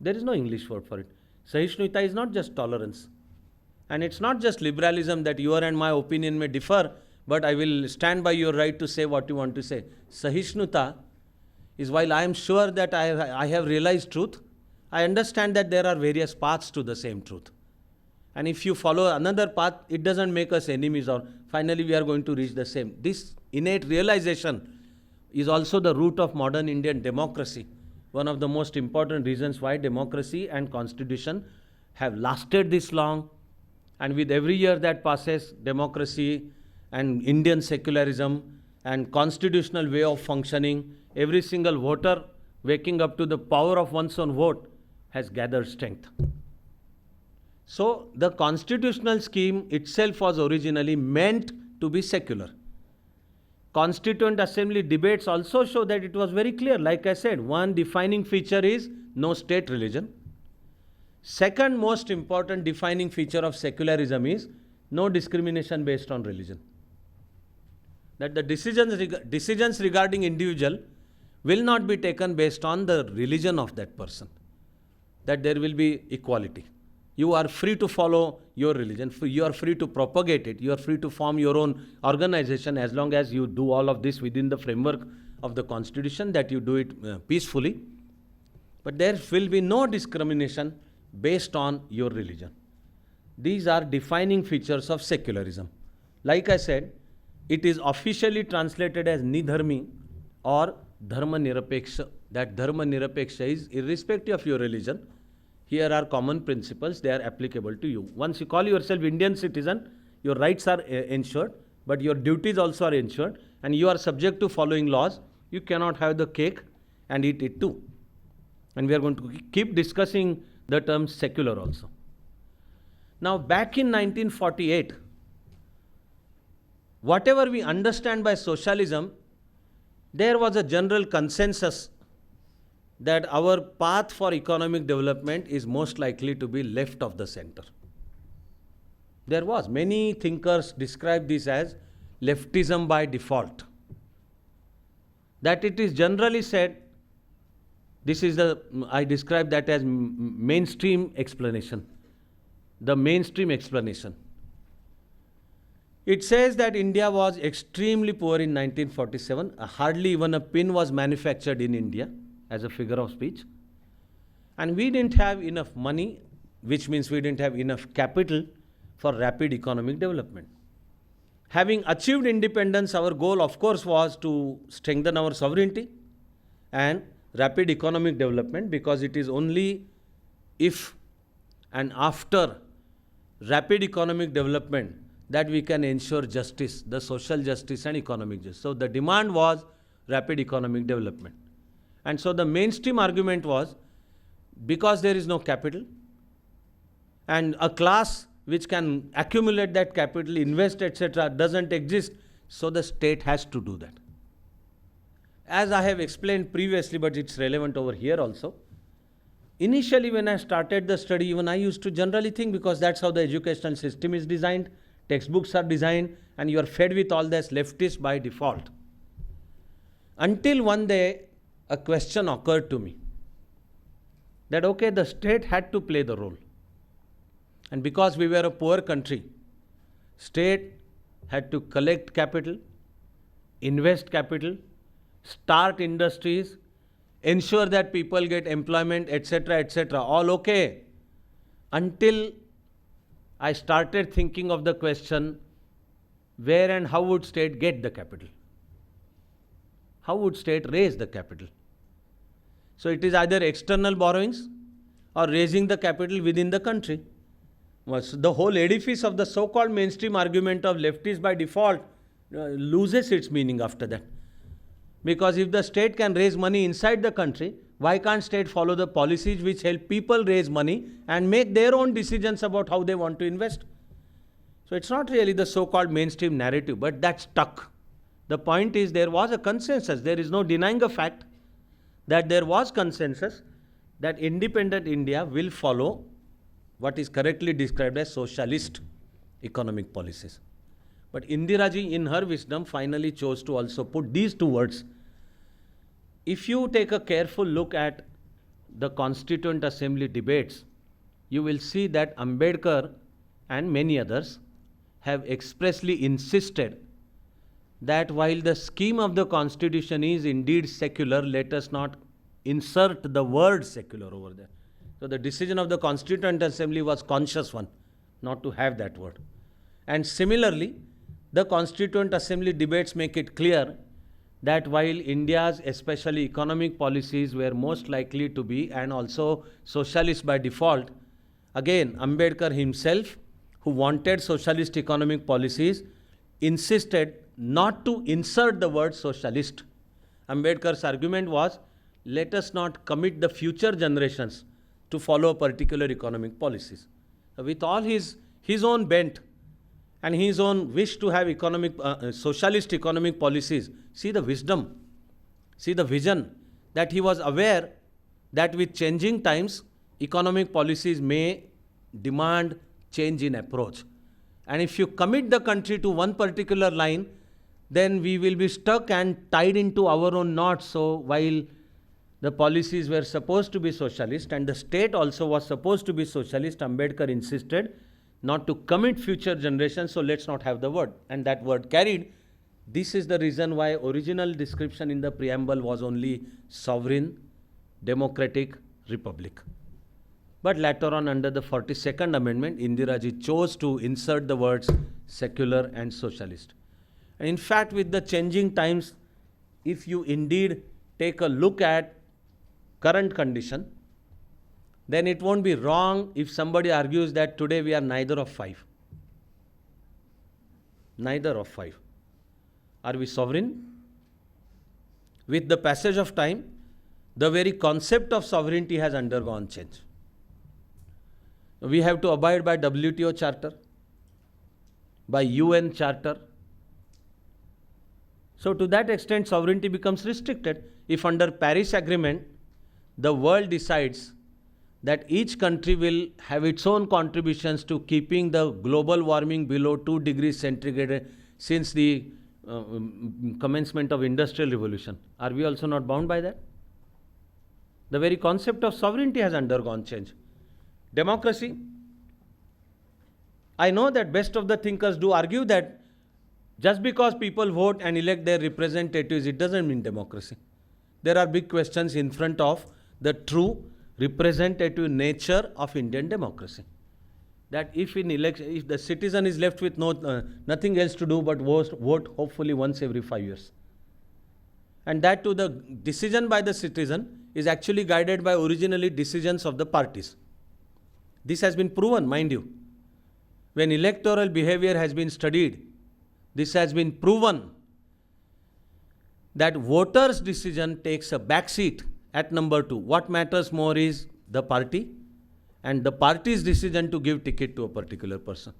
Speaker 1: There is no English word for it. Sahishnuta is not just tolerance. And it's not just liberalism that your and my opinion may differ, but I will stand by your right to say what you want to say. Sahishnuta is, while I am sure that I have realized truth, I understand that there are various paths to the same truth. And if you follow another path, it doesn't make us enemies, or finally we are going to reach the same. This innate realization is also the root of modern Indian democracy. One of the most important reasons why democracy and constitution have lasted this long, and with every year that passes, democracy and Indian secularism and constitutional way of functioning, every single voter waking up to the power of one's own vote has gathered strength. So the constitutional scheme itself was originally meant to be secular. Constituent Assembly debates also show that it was very clear. Like I said, one defining feature is no state religion. Second most important defining feature of secularism is no discrimination based on religion. That the decisions regarding individual will not be taken based on the religion of that person. That there will be equality. You are free to follow your religion. You are free to propagate it. You are free to form your own organization as long as you do all of this within the framework of the constitution, that you do it peacefully. But there will be no discrimination based on your religion. These are defining features of secularism. Like I said, it is officially translated as Nidharmi or Dharma Nirapeksha. That Dharma Nirapeksha is irrespective of your religion. Here are common principles, they are applicable to you. Once you call yourself Indian citizen, your rights are ensured, but your duties also are ensured, and you are subject to following laws. You cannot have the cake and eat it too. And we are going to keep discussing the term secular also. Now, back in 1948, whatever we understand by socialism, there was a general consensus that our path for economic development is most likely to be left of the center. There was, many thinkers describe this as leftism by default. That it is generally said, I describe that as mainstream explanation. The mainstream explanation. It says that India was extremely poor in 1947. Hardly even a pin was manufactured in India, as a figure of speech. And we didn't have enough money, which means we didn't have enough capital for rapid economic development. Having achieved independence, our goal, of course, was to strengthen our sovereignty and rapid economic development, because it is only if and after rapid economic development that we can ensure justice, the social justice and economic justice. So the demand was rapid economic development. And so the mainstream argument was, because there is no capital and a class which can accumulate that capital, invest, etc., doesn't exist, so the state has to do that. As I have explained previously, but it's relevant over here also, initially when I started the study, even I used to generally think, because that's how the educational system is designed, textbooks are designed, and you are fed with all this leftist by default. Until one day, a question occurred to me that, okay, the state had to play the role. And because we were a poor country, state had to collect capital, invest capital, start industries, ensure that people get employment, etc., all okay. Until I started thinking of the question, where and how would state get the capital? How would state raise the capital? So it is either external borrowings or raising the capital within the country. The whole edifice of the so-called mainstream argument of leftists by default loses its meaning after that. Because if the state can raise money inside the country, why can't state follow the policies which help people raise money and make their own decisions about how they want to invest? So it's not really the so-called mainstream narrative, but that stuck. The point is, there was a consensus. There is no denying the fact that there was consensus that independent India will follow what is correctly described as socialist economic policies. But Indira ji, in her wisdom, finally chose to also put these two words. If you take a careful look at the Constituent Assembly debates, you will see that Ambedkar and many others have expressly insisted that while the scheme of the constitution is indeed secular, let us not insert the word secular over there. So the decision of the Constituent Assembly was conscious one. not to have that word. And similarly, the Constituent Assembly debates make it clear that while India's especially economic policies were most likely to be and also socialist by default, again Ambedkar himself, who wanted socialist economic policies, insisted not to insert the word socialist. Ambedkar's argument was, let us not commit the future generations to follow particular economic policies. With all his own bent and his own wish to have socialist economic policies, see the wisdom, see the vision, that he was aware that with changing times, economic policies may demand change in approach. And if you commit the country to one particular line, then we will be stuck and tied into our own knots. So while the policies were supposed to be socialist and the state also was supposed to be socialist, Ambedkar insisted not to commit future generations, so let's not have the word. And that word carried. This is the reason why original description in the preamble was only sovereign, democratic, republic. But later on, under the 42nd Amendment, Indira Ji chose to insert the words secular and socialist. And in fact, with the changing times, if you indeed take a look at current condition, then it won't be wrong if somebody argues that today we are neither of five. Neither of five. Are we sovereign? With the passage of time, the very concept of sovereignty has undergone change. We have to abide by WTO Charter, by UN Charter. So to that extent, sovereignty becomes restricted. If under Paris Agreement, the world decides that each country will have its own contributions to keeping the global warming below 2 degrees centigrade since the commencement of Industrial Revolution, are we also not bound by that? The very concept of sovereignty has undergone change. Democracy, I know that best of the thinkers do argue that just because people vote and elect their representatives, it doesn't mean democracy. There are big questions in front of the true representative nature of Indian democracy. That if in election, if the citizen is left with nothing else to do but vote hopefully once every 5 years. And that too, the decision by the citizen is actually guided by originally decisions of the parties. This has been proven, mind you. When electoral behavior has been studied, this has been proven that voters' decision takes a backseat at number 2. What matters more is the party and the party's decision to give ticket to a particular person.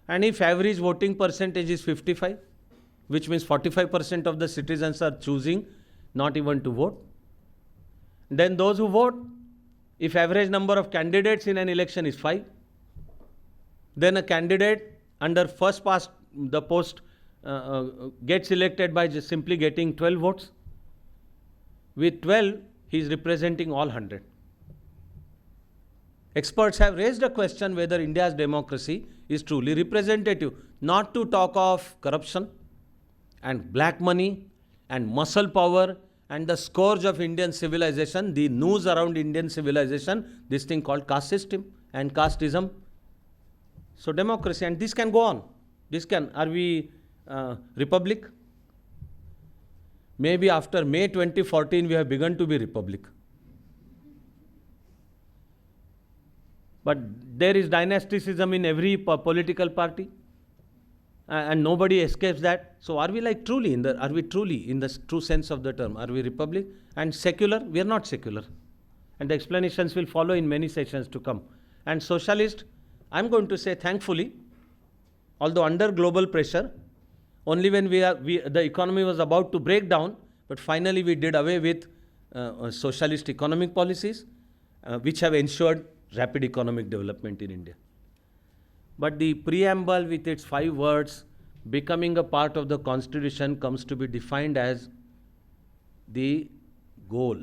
Speaker 1: And if average voting percentage is 55, which means 45% of the citizens are choosing not even to vote, then those who vote, if average number of candidates in an election is 5, then a candidate under first past the post gets elected by just simply getting 12 votes. With 12, he is representing all 100. Experts have raised a question whether India's democracy is truly representative, not to talk of corruption and black money and muscle power and the scourge of Indian civilization, the noose around Indian civilization, this thing called caste system and casteism. So democracy, and this can go on. Are we republic? Maybe after May 2014, we have begun to be republic. But there is dynasticism in every political party, and nobody escapes that. So are we truly in the true sense of the term? Are we republic? And secular? We are not secular. And the explanations will follow in many sessions to come. And socialist, I'm going to say thankfully, although under global pressure, only when the economy was about to break down, but finally we did away with socialist economic policies, which have ensured rapid economic development in India. But the preamble with its 5 words becoming a part of the constitution comes to be defined as the goal,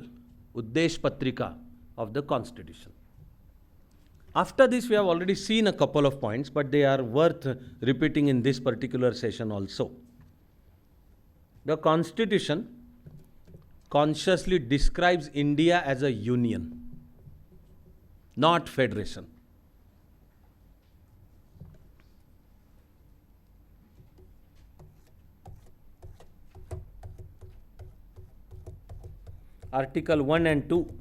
Speaker 1: Uddesh Patrika of the constitution. After this, we have already seen a couple of points, but they are worth repeating in this particular session also. The constitution consciously describes India as a union, not federation. Article 1 and 2,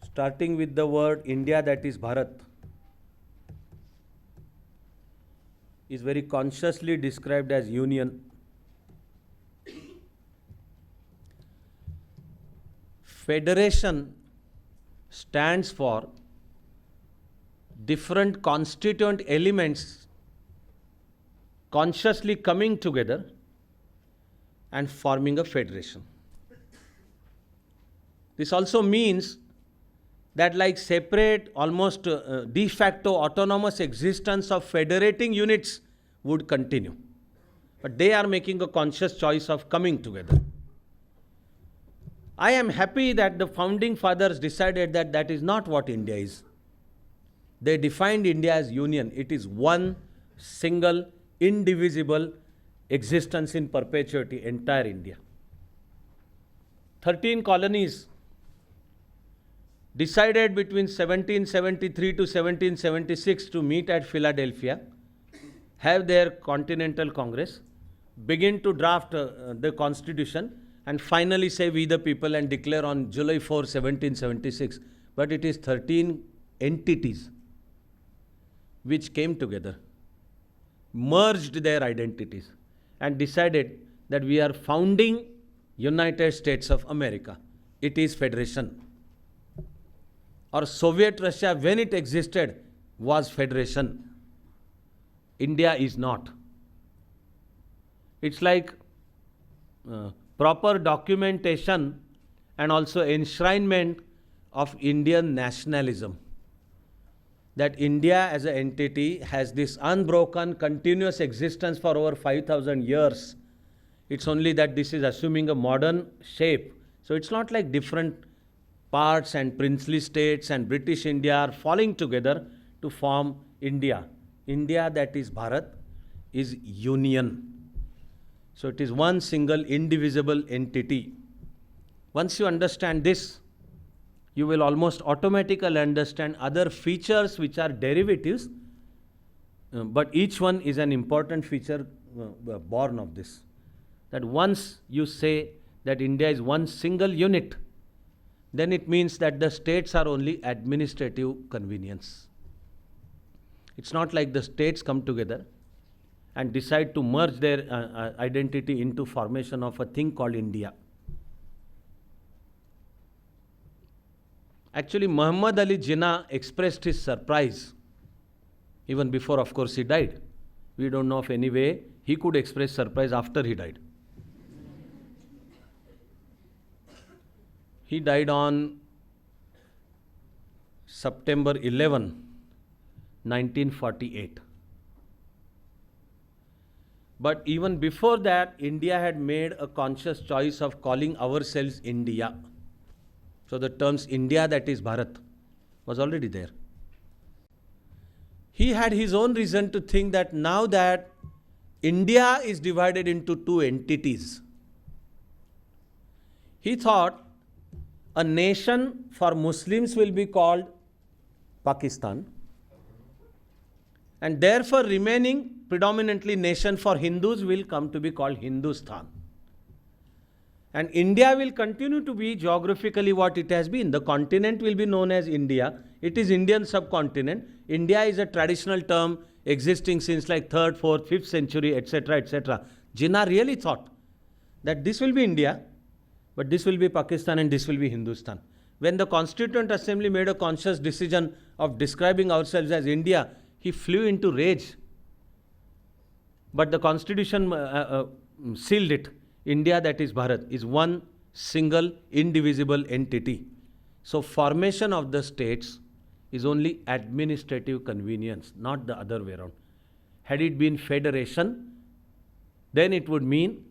Speaker 1: starting with the word India, that is Bharat, is very consciously described as union. Federation stands for different constituent elements consciously coming together and forming a federation. This also means that, like separate, almost de facto autonomous existence of federating units would continue. But they are making a conscious choice of coming together. I am happy that the founding fathers decided that that is not what India is. They defined India as union. It is one single, indivisible existence in perpetuity, entire India. 13 colonies decided between 1773 to 1776 to meet at Philadelphia, have their Continental Congress, begin to draft the constitution, and finally say we the people and declare on July 4, 1776. But it is 13 entities which came together, merged their identities, and decided that we are founding United States of America. It is federation. Or Soviet Russia, when it existed, was federation. India is not. It's like proper documentation and also enshrinement of Indian nationalism. That India as an entity has this unbroken, continuous existence for over 5,000 years. It's only that this is assuming a modern shape. So it's not like different parts and princely states and British India are falling together to form India. India, that is Bharat, is union. So it is one single indivisible entity. Once you understand this, you will almost automatically understand other features which are derivatives, but each one is an important feature born of this. That once you say that India is one single unit, then it means that the states are only administrative convenience. It's not like the states come together and decide to merge their identity into formation of a thing called India. Actually, Muhammad Ali Jinnah expressed his surprise even before, of course, he died. We don't know of any way he could express surprise after he died. He died on September 11, 1948. But even before that, India had made a conscious choice of calling ourselves India. So the terms India, that is Bharat, was already there. He had his own reason to think that now that India is divided into two entities, he thought a nation for Muslims will be called Pakistan, and therefore remaining predominantly nation for Hindus will come to be called Hindustan. And India will continue to be geographically what it has been. The continent will be known as India. It is Indian subcontinent. India is a traditional term existing since like 3rd, 4th, 5th century, etc., etc. Jinnah really thought that this will be India, but this will be Pakistan and this will be Hindustan. When the Constituent Assembly made a conscious decision of describing ourselves as India, he flew into rage. But the Constitution sealed it. India, that is Bharat, is one single indivisible entity. So formation of the states is only administrative convenience, not the other way around. Had it been federation, then it would mean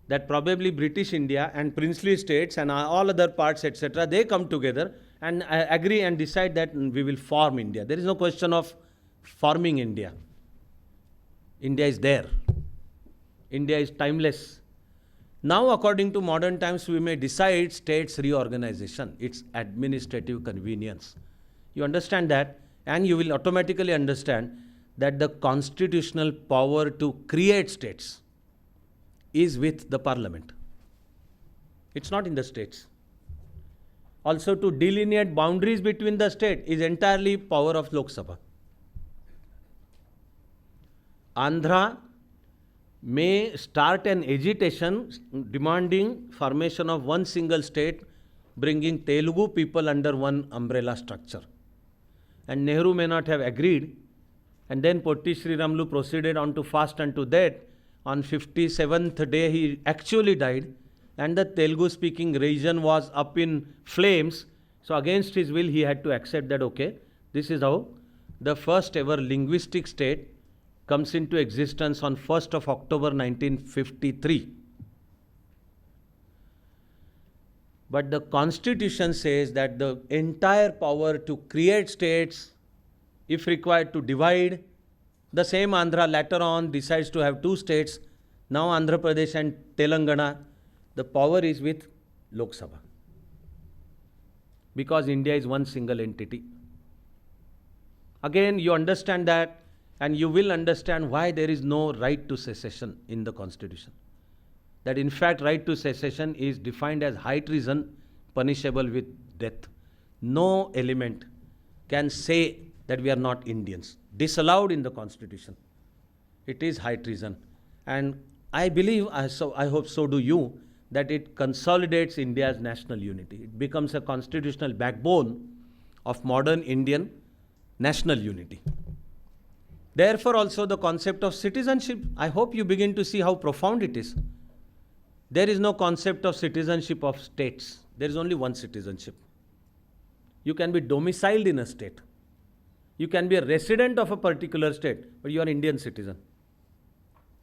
Speaker 1: that probably British India and princely states and all other parts, etc., they come together and agree and decide that we will form India. There is no question of forming India. India is there. India is timeless. Now, according to modern times, we may decide states reorganization. It's administrative convenience. You understand that, and you will automatically understand that the constitutional power to create states is with the parliament. It's not in the states. Also, to delineate boundaries between the state is entirely power of Lok Sabha. Andhra may start an agitation demanding formation of one single state, bringing Telugu people under one umbrella structure. And Nehru may not have agreed. And then Potti Sriramulu proceeded on to fast unto death. On 57th day, he actually died. And the Telugu-speaking region was up in flames. So against his will, he had to accept that, okay, this is how the first ever linguistic state comes into existence on 1st of October 1953. But the constitution says that the entire power to create states, if required to divide, the same Andhra later on decides to have two states, now Andhra Pradesh and Telangana, the power is with Lok Sabha. Because India is one single entity. Again, you understand that, and you will understand why there is no right to secession in the constitution. That in fact, right to secession is defined as high treason, punishable with death. No element can say that we are not Indians. Disallowed in the constitution. It is high treason. And I believe, I hope so do you, that it consolidates India's national unity. It becomes a constitutional backbone of modern Indian national unity. Therefore, also the concept of citizenship, I hope you begin to see how profound it is. There is no concept of citizenship of states. There is only one citizenship. You can be domiciled in a state. You can be a resident of a particular state, but you are an Indian citizen.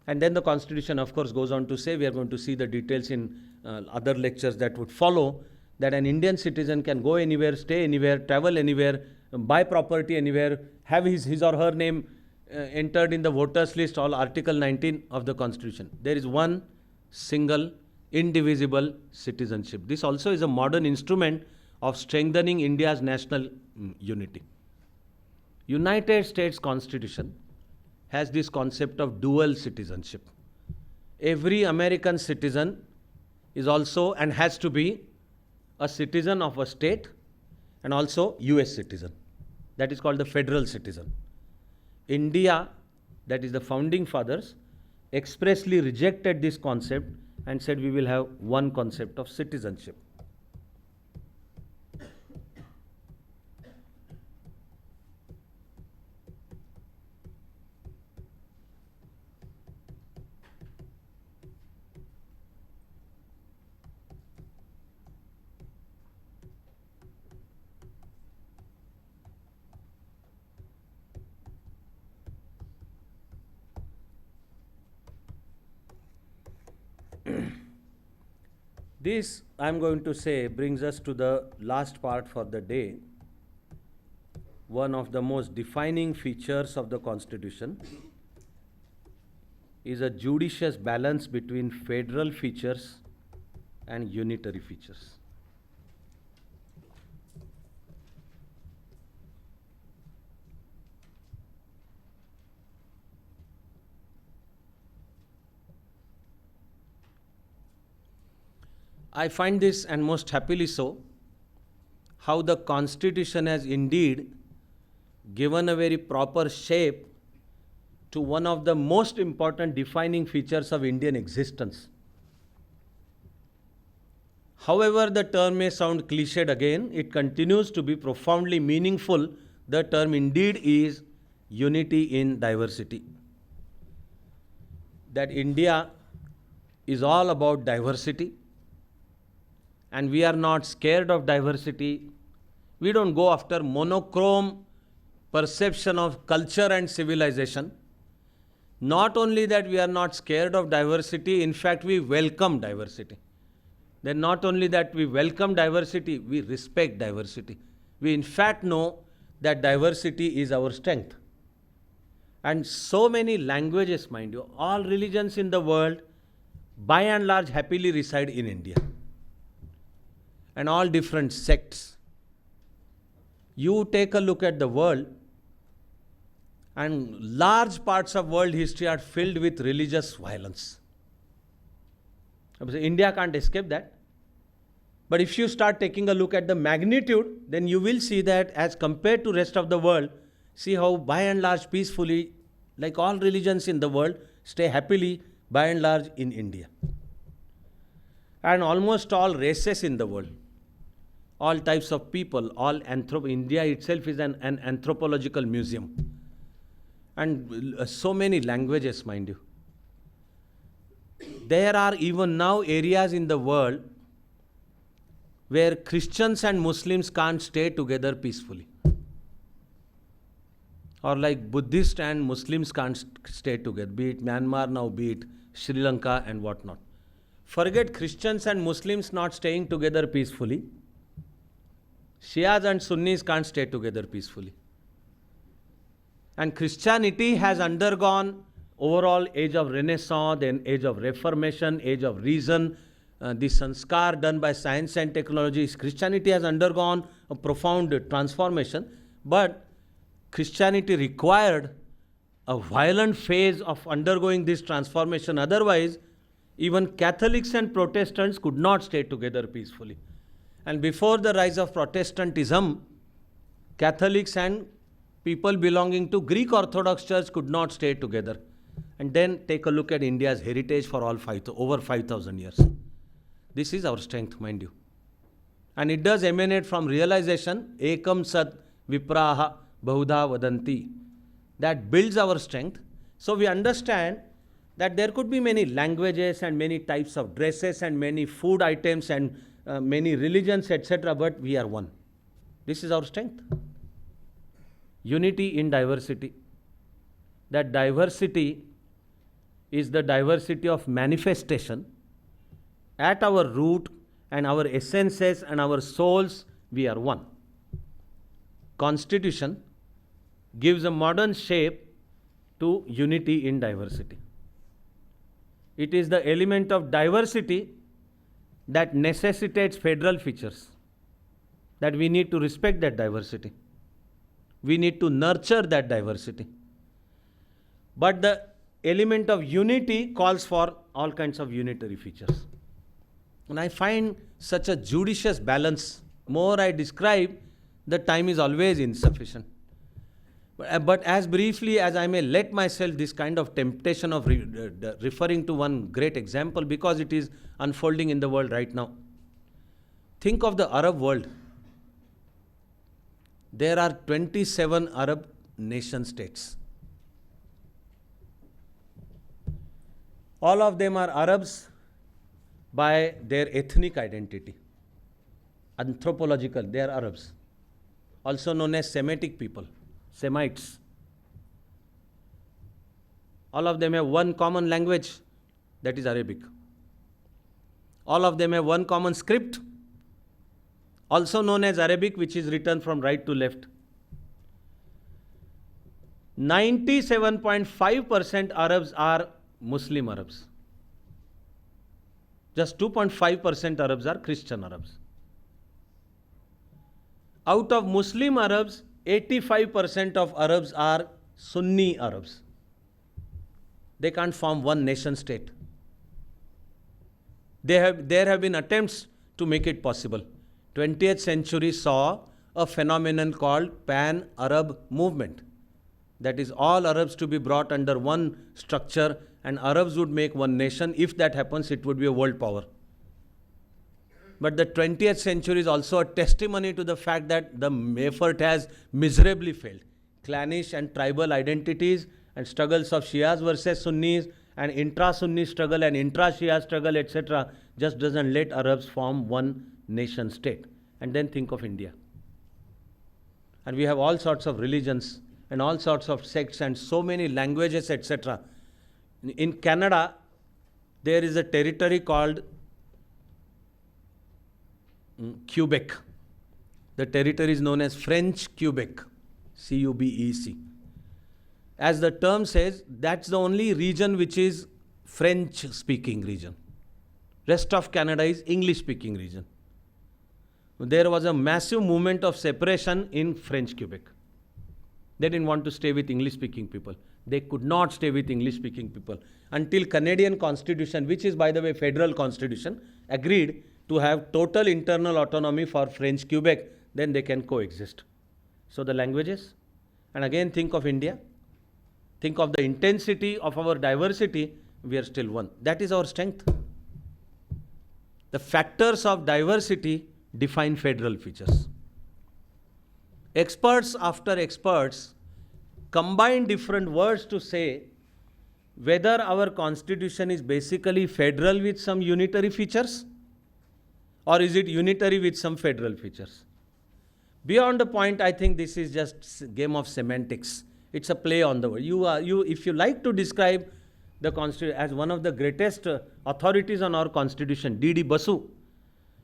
Speaker 1: And then the constitution, of course, goes on to say, we are going to see the details in other lectures that would follow, that an Indian citizen can go anywhere, stay anywhere, travel anywhere, buy property anywhere, have his or her name entered in the voters list, all Article 19 of the Constitution. There is one single, indivisible citizenship. This also is a modern instrument of strengthening India's national unity. United States Constitution has this concept of dual citizenship. Every American citizen is also and has to be a citizen of a state and also US citizen. That is called the federal citizen. India, that is the founding fathers, expressly rejected this concept and said we will have one concept of citizenship. This, I am going to say, brings us to the last part for the day. One of the most defining features of the Constitution is a judicious balance between federal features and unitary features. I find this, and most happily so, how the Constitution has indeed given a very proper shape to one of the most important defining features of Indian existence. However, the term may sound cliched again, it continues to be profoundly meaningful. The term indeed is unity in diversity. That India is all about diversity. And we are not scared of diversity. We don't go after monochrome perception of culture and civilization. Not only that we are not scared of diversity, in fact we welcome diversity. Then not only that we welcome diversity, we respect diversity. We in fact know that diversity is our strength. And so many languages, mind you, all religions in the world, by and large happily reside in India. And all different sects. You take a look at the world, and large parts of world history are filled with religious violence. India can't escape that. But if you start taking a look at the magnitude, then you will see that as compared to rest of the world, see how by and large peacefully, like all religions in the world, stay happily by and large in India. And almost all races in the world, all types of people, India itself is an anthropological museum. And so many languages, mind you. There are even now areas in the world where Christians and Muslims can't stay together peacefully. Or like Buddhists and Muslims can't stay together, be it Myanmar now, be it Sri Lanka and whatnot. Forget Christians and Muslims not staying together peacefully. Shias and Sunnis can't stay together peacefully. And Christianity has undergone overall age of Renaissance, then age of Reformation, age of reason, the sanskar done by science and technology. Christianity has undergone a profound transformation, but Christianity required a violent phase of undergoing this transformation. Otherwise, even Catholics and Protestants could not stay together peacefully. And before the rise of Protestantism, Catholics and people belonging to Greek Orthodox Church could not stay together. And then take a look at India's heritage for over 5,000 years. This is our strength, mind you. And it does emanate from realization, ekam sat vipraha bahudha vadanti. That builds our strength. So we understand that there could be many languages and many types of dresses and many food items and many religions, etc. But we are one. This is our strength. Unity in diversity. That diversity is the diversity of manifestation. At our root and our essences and our souls, we are one. Constitution gives a modern shape to unity in diversity. It is the element of diversity that necessitates federal features. That we need to respect that diversity. We need to nurture that diversity. But the element of unity calls for all kinds of unitary features. And I find such a judicious balance. More I describe, the time is always insufficient. But as briefly as I may let myself this kind of temptation of referring to one great example, because it is unfolding in the world right now. Think of the Arab world. There are 27 Arab nation states. All of them are Arabs by their ethnic identity. Anthropological, they are Arabs. Also known as Semitic people, Semites. All of them have one common language, that is Arabic. All of them have one common script, also known as Arabic, which is written from right to left. 97.5% Arabs are Muslim Arabs. Just 2.5% Arabs are Christian Arabs. Out of Muslim Arabs, 85% of Arabs are Sunni Arabs. They can't form one nation state. There have been attempts to make it possible. 20th century saw a phenomenon called Pan-Arab movement. That is, all Arabs to be brought under one structure, and Arabs would make one nation. If that happens, it would be a world power. But the 20th century is also a testimony to the fact that the effort has miserably failed. Clannish and tribal identities and struggles of Shias versus Sunnis and intra-Sunni struggle and intra-Shia struggle, etc. just doesn't let Arabs form one nation state. And then think of India. And we have all sorts of religions and all sorts of sects and so many languages, etc. In Canada, there is a territory called Quebec. The territory is known as French Quebec, C-U-B-E-C. As the term says, that's the only region which is French-speaking region. Rest of Canada is English-speaking region. There was a massive movement of separation in French Quebec. They didn't want to stay with English-speaking people. They could not stay with English-speaking people until Canadian Constitution, which is, by the way, federal constitution, agreed to have total internal autonomy for French Quebec, then they can coexist. So the languages, and again think of India, think of the intensity of our diversity, we are still one. That is our strength. The factors of diversity define federal features. Experts after experts combine different words to say whether our constitution is basically federal with some unitary features or is it unitary with some federal features. Beyond the point, I think this is just a game of semantics. It's a play on the word. If you like to describe the Constitution as one of the greatest authorities on our Constitution, D.D. Basu,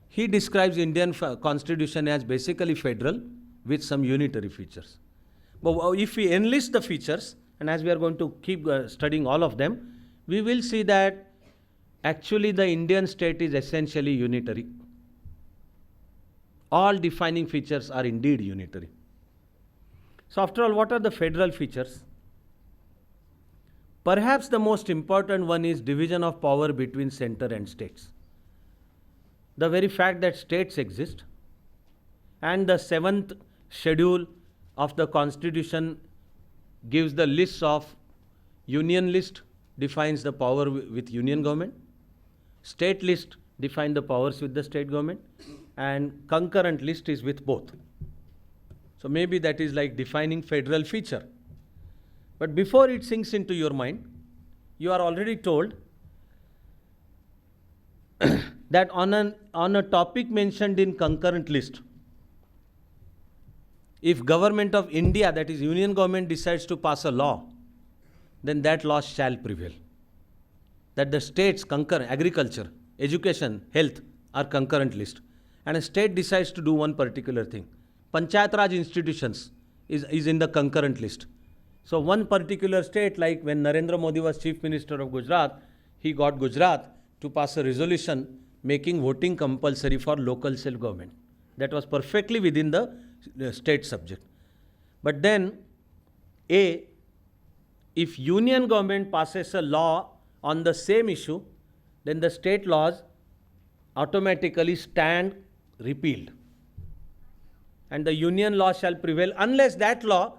Speaker 1: he describes Indian Constitution as basically federal with some unitary features. But if we enlist the features, and as we are going to keep studying all of them, we will see that actually the Indian state is essentially unitary. All defining features are indeed unitary. So after all, what are the federal features? Perhaps the most important one is division of power between center and states. The very fact that states exist and the 7th schedule of the Constitution gives the lists of union list, defines the power with union government, state list define the powers with the state government, and concurrent list is with both. So maybe that is like defining federal feature. But before it sinks into your mind, you are already told that on a topic mentioned in concurrent list, if Government of India, that is Union government, decides to pass a law, then that law shall prevail. That the states concur, agriculture, education, health are concurrent list. And a state decides to do one particular thing. Panchayat Raj institutions is in the concurrent list. So one particular state, like when Narendra Modi was Chief Minister of Gujarat, he got Gujarat to pass a resolution making voting compulsory for local self-government. That was perfectly within the state subject. But then, if union government passes a law on the same issue, then the state laws automatically stand repealed. And the union law shall prevail unless that law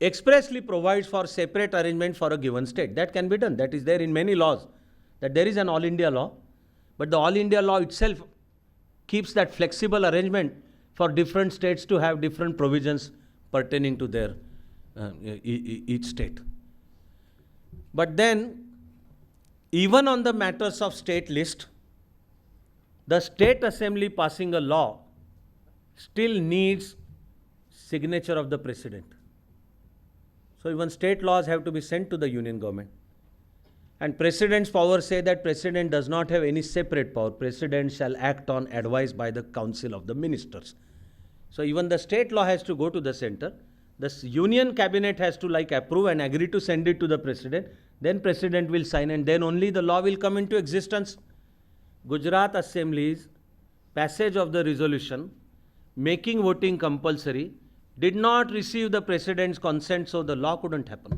Speaker 1: expressly provides for separate arrangement for a given state. That can be done. That is there in many laws, that there is an All India law, but the All India law itself keeps that flexible arrangement for different states to have different provisions pertaining to their each state. But then, even on the matters of state list, the state assembly passing a law still needs signature of the president. So even state laws have to be sent to the union government. And president's power say that president does not have any separate power. President shall act on advice by the council of the ministers. So even the state law has to go to the center. The union cabinet has to approve and agree to send it to the president. Then president will sign and then only the law will come into existence. Gujarat Assembly's passage of the resolution making voting compulsory did not receive the president's consent, so the law couldn't happen.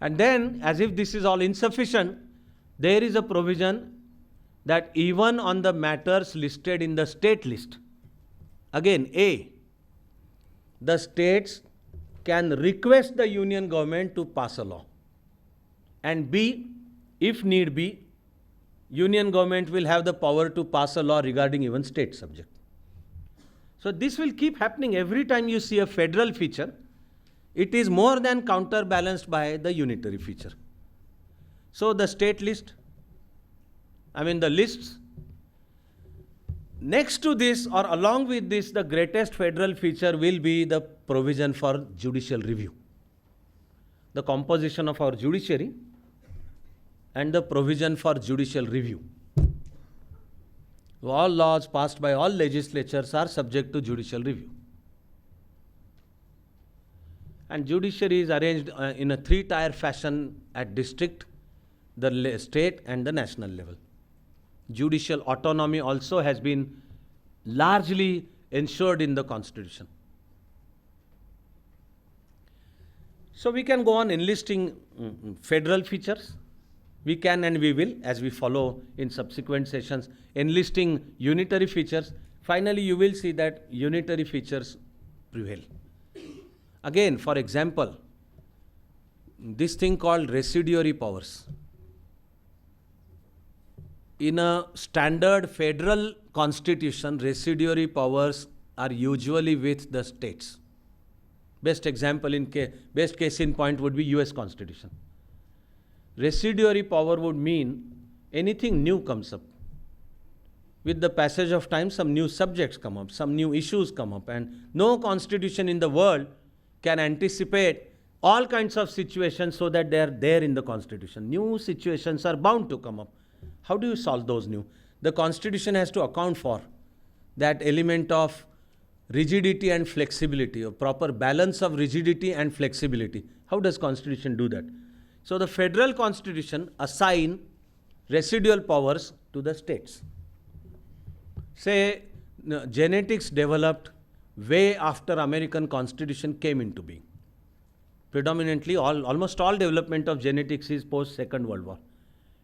Speaker 1: And then, as if this is all insufficient, there is a provision that even on the matters listed in the state list, again, the states can request the union government to pass a law. And B, if need be, union government will have the power to pass a law regarding even state subject. So this will keep happening every time you see a federal feature. It is more than counterbalanced by the unitary feature. So the state list, the lists. Next to this or along with this, the greatest federal feature will be the provision for judicial review. The composition of our judiciary and the provision for judicial review. All laws passed by all legislatures are subject to judicial review. And judiciary is arranged in a 3-tier fashion at district, the state and the national level. Judicial autonomy also has been largely ensured in the Constitution. So we can go on enlisting federal features. We can and we will, as we follow in subsequent sessions, enlisting unitary features. Finally, you will see that unitary features prevail. Again, for example, this thing called residuary powers. In a standard federal constitution, residuary powers are usually with the states. Best example best case in point would be US Constitution. Residuary power would mean anything new comes up. With the passage of time, some new subjects come up, some new issues come up, and no constitution in the world can anticipate all kinds of situations so that they are there in the constitution. New situations are bound to come up. How do you solve those new? The constitution has to account for that element of rigidity and flexibility, a proper balance of rigidity and flexibility. How does constitution do that? So the federal constitution assign residual powers to the states. Say genetics developed way after American Constitution came into being. Predominantly almost all development of genetics is post Second World War.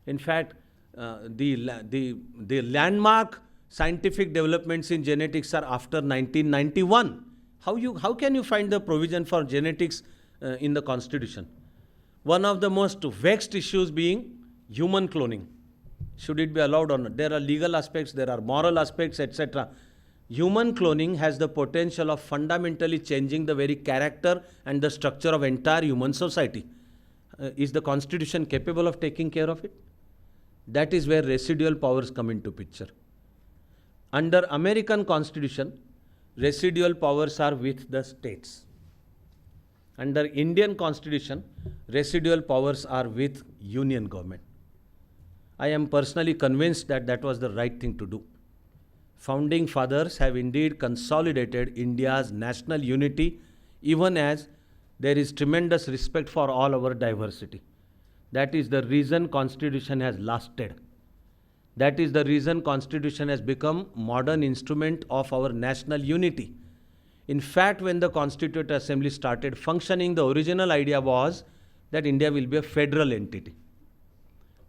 Speaker 1: In fact, the landmark scientific developments in genetics are after 1991. How can you find the provision for genetics in the Constitution? One of the most vexed issues being human cloning. Should it be allowed or not? There are legal aspects, there are moral aspects, etc. Human cloning has the potential of fundamentally changing the very character and the structure of entire human society. Is the Constitution capable of taking care of it? That is where residual powers come into picture. Under American Constitution, residual powers are with the states. Under Indian Constitution, residual powers are with Union government. I am personally convinced that that was the right thing to do. Founding fathers have indeed consolidated India's national unity, even as there is tremendous respect for all our diversity. That is the reason Constitution has lasted. That is the reason Constitution has become modern instrument of our national unity. In fact, when the Constituent Assembly started functioning, the original idea was that India will be a federal entity.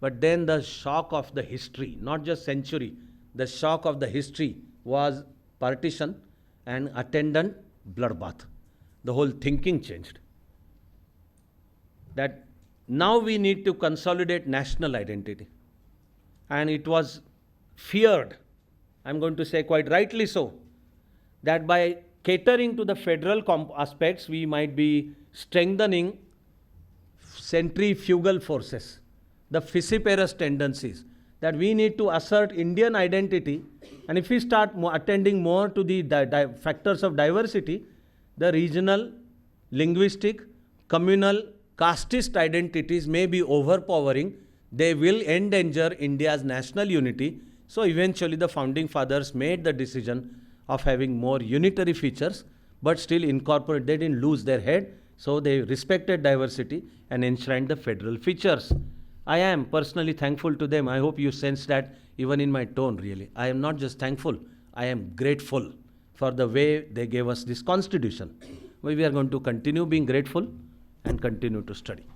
Speaker 1: But then the shock of the history, not just century, the shock of the history was partition and attendant bloodbath. The whole thinking changed. That now we need to consolidate national identity. And it was feared, I'm going to say quite rightly so, that by catering to the federal aspects, we might be strengthening centrifugal forces, the fissiparous tendencies, that we need to assert Indian identity, and if we start attending more to the factors of diversity, the regional, linguistic, communal, casteist identities may be overpowering. They will endanger India's national unity. So eventually the founding fathers made the decision of having more unitary features, but still incorporate. They didn't lose their head, so they respected diversity and enshrined the federal features. I am personally thankful to them. I hope you sense that even in my tone, really. I am not just thankful, I am grateful for the way they gave us this constitution. We are going to continue being grateful and continue to study.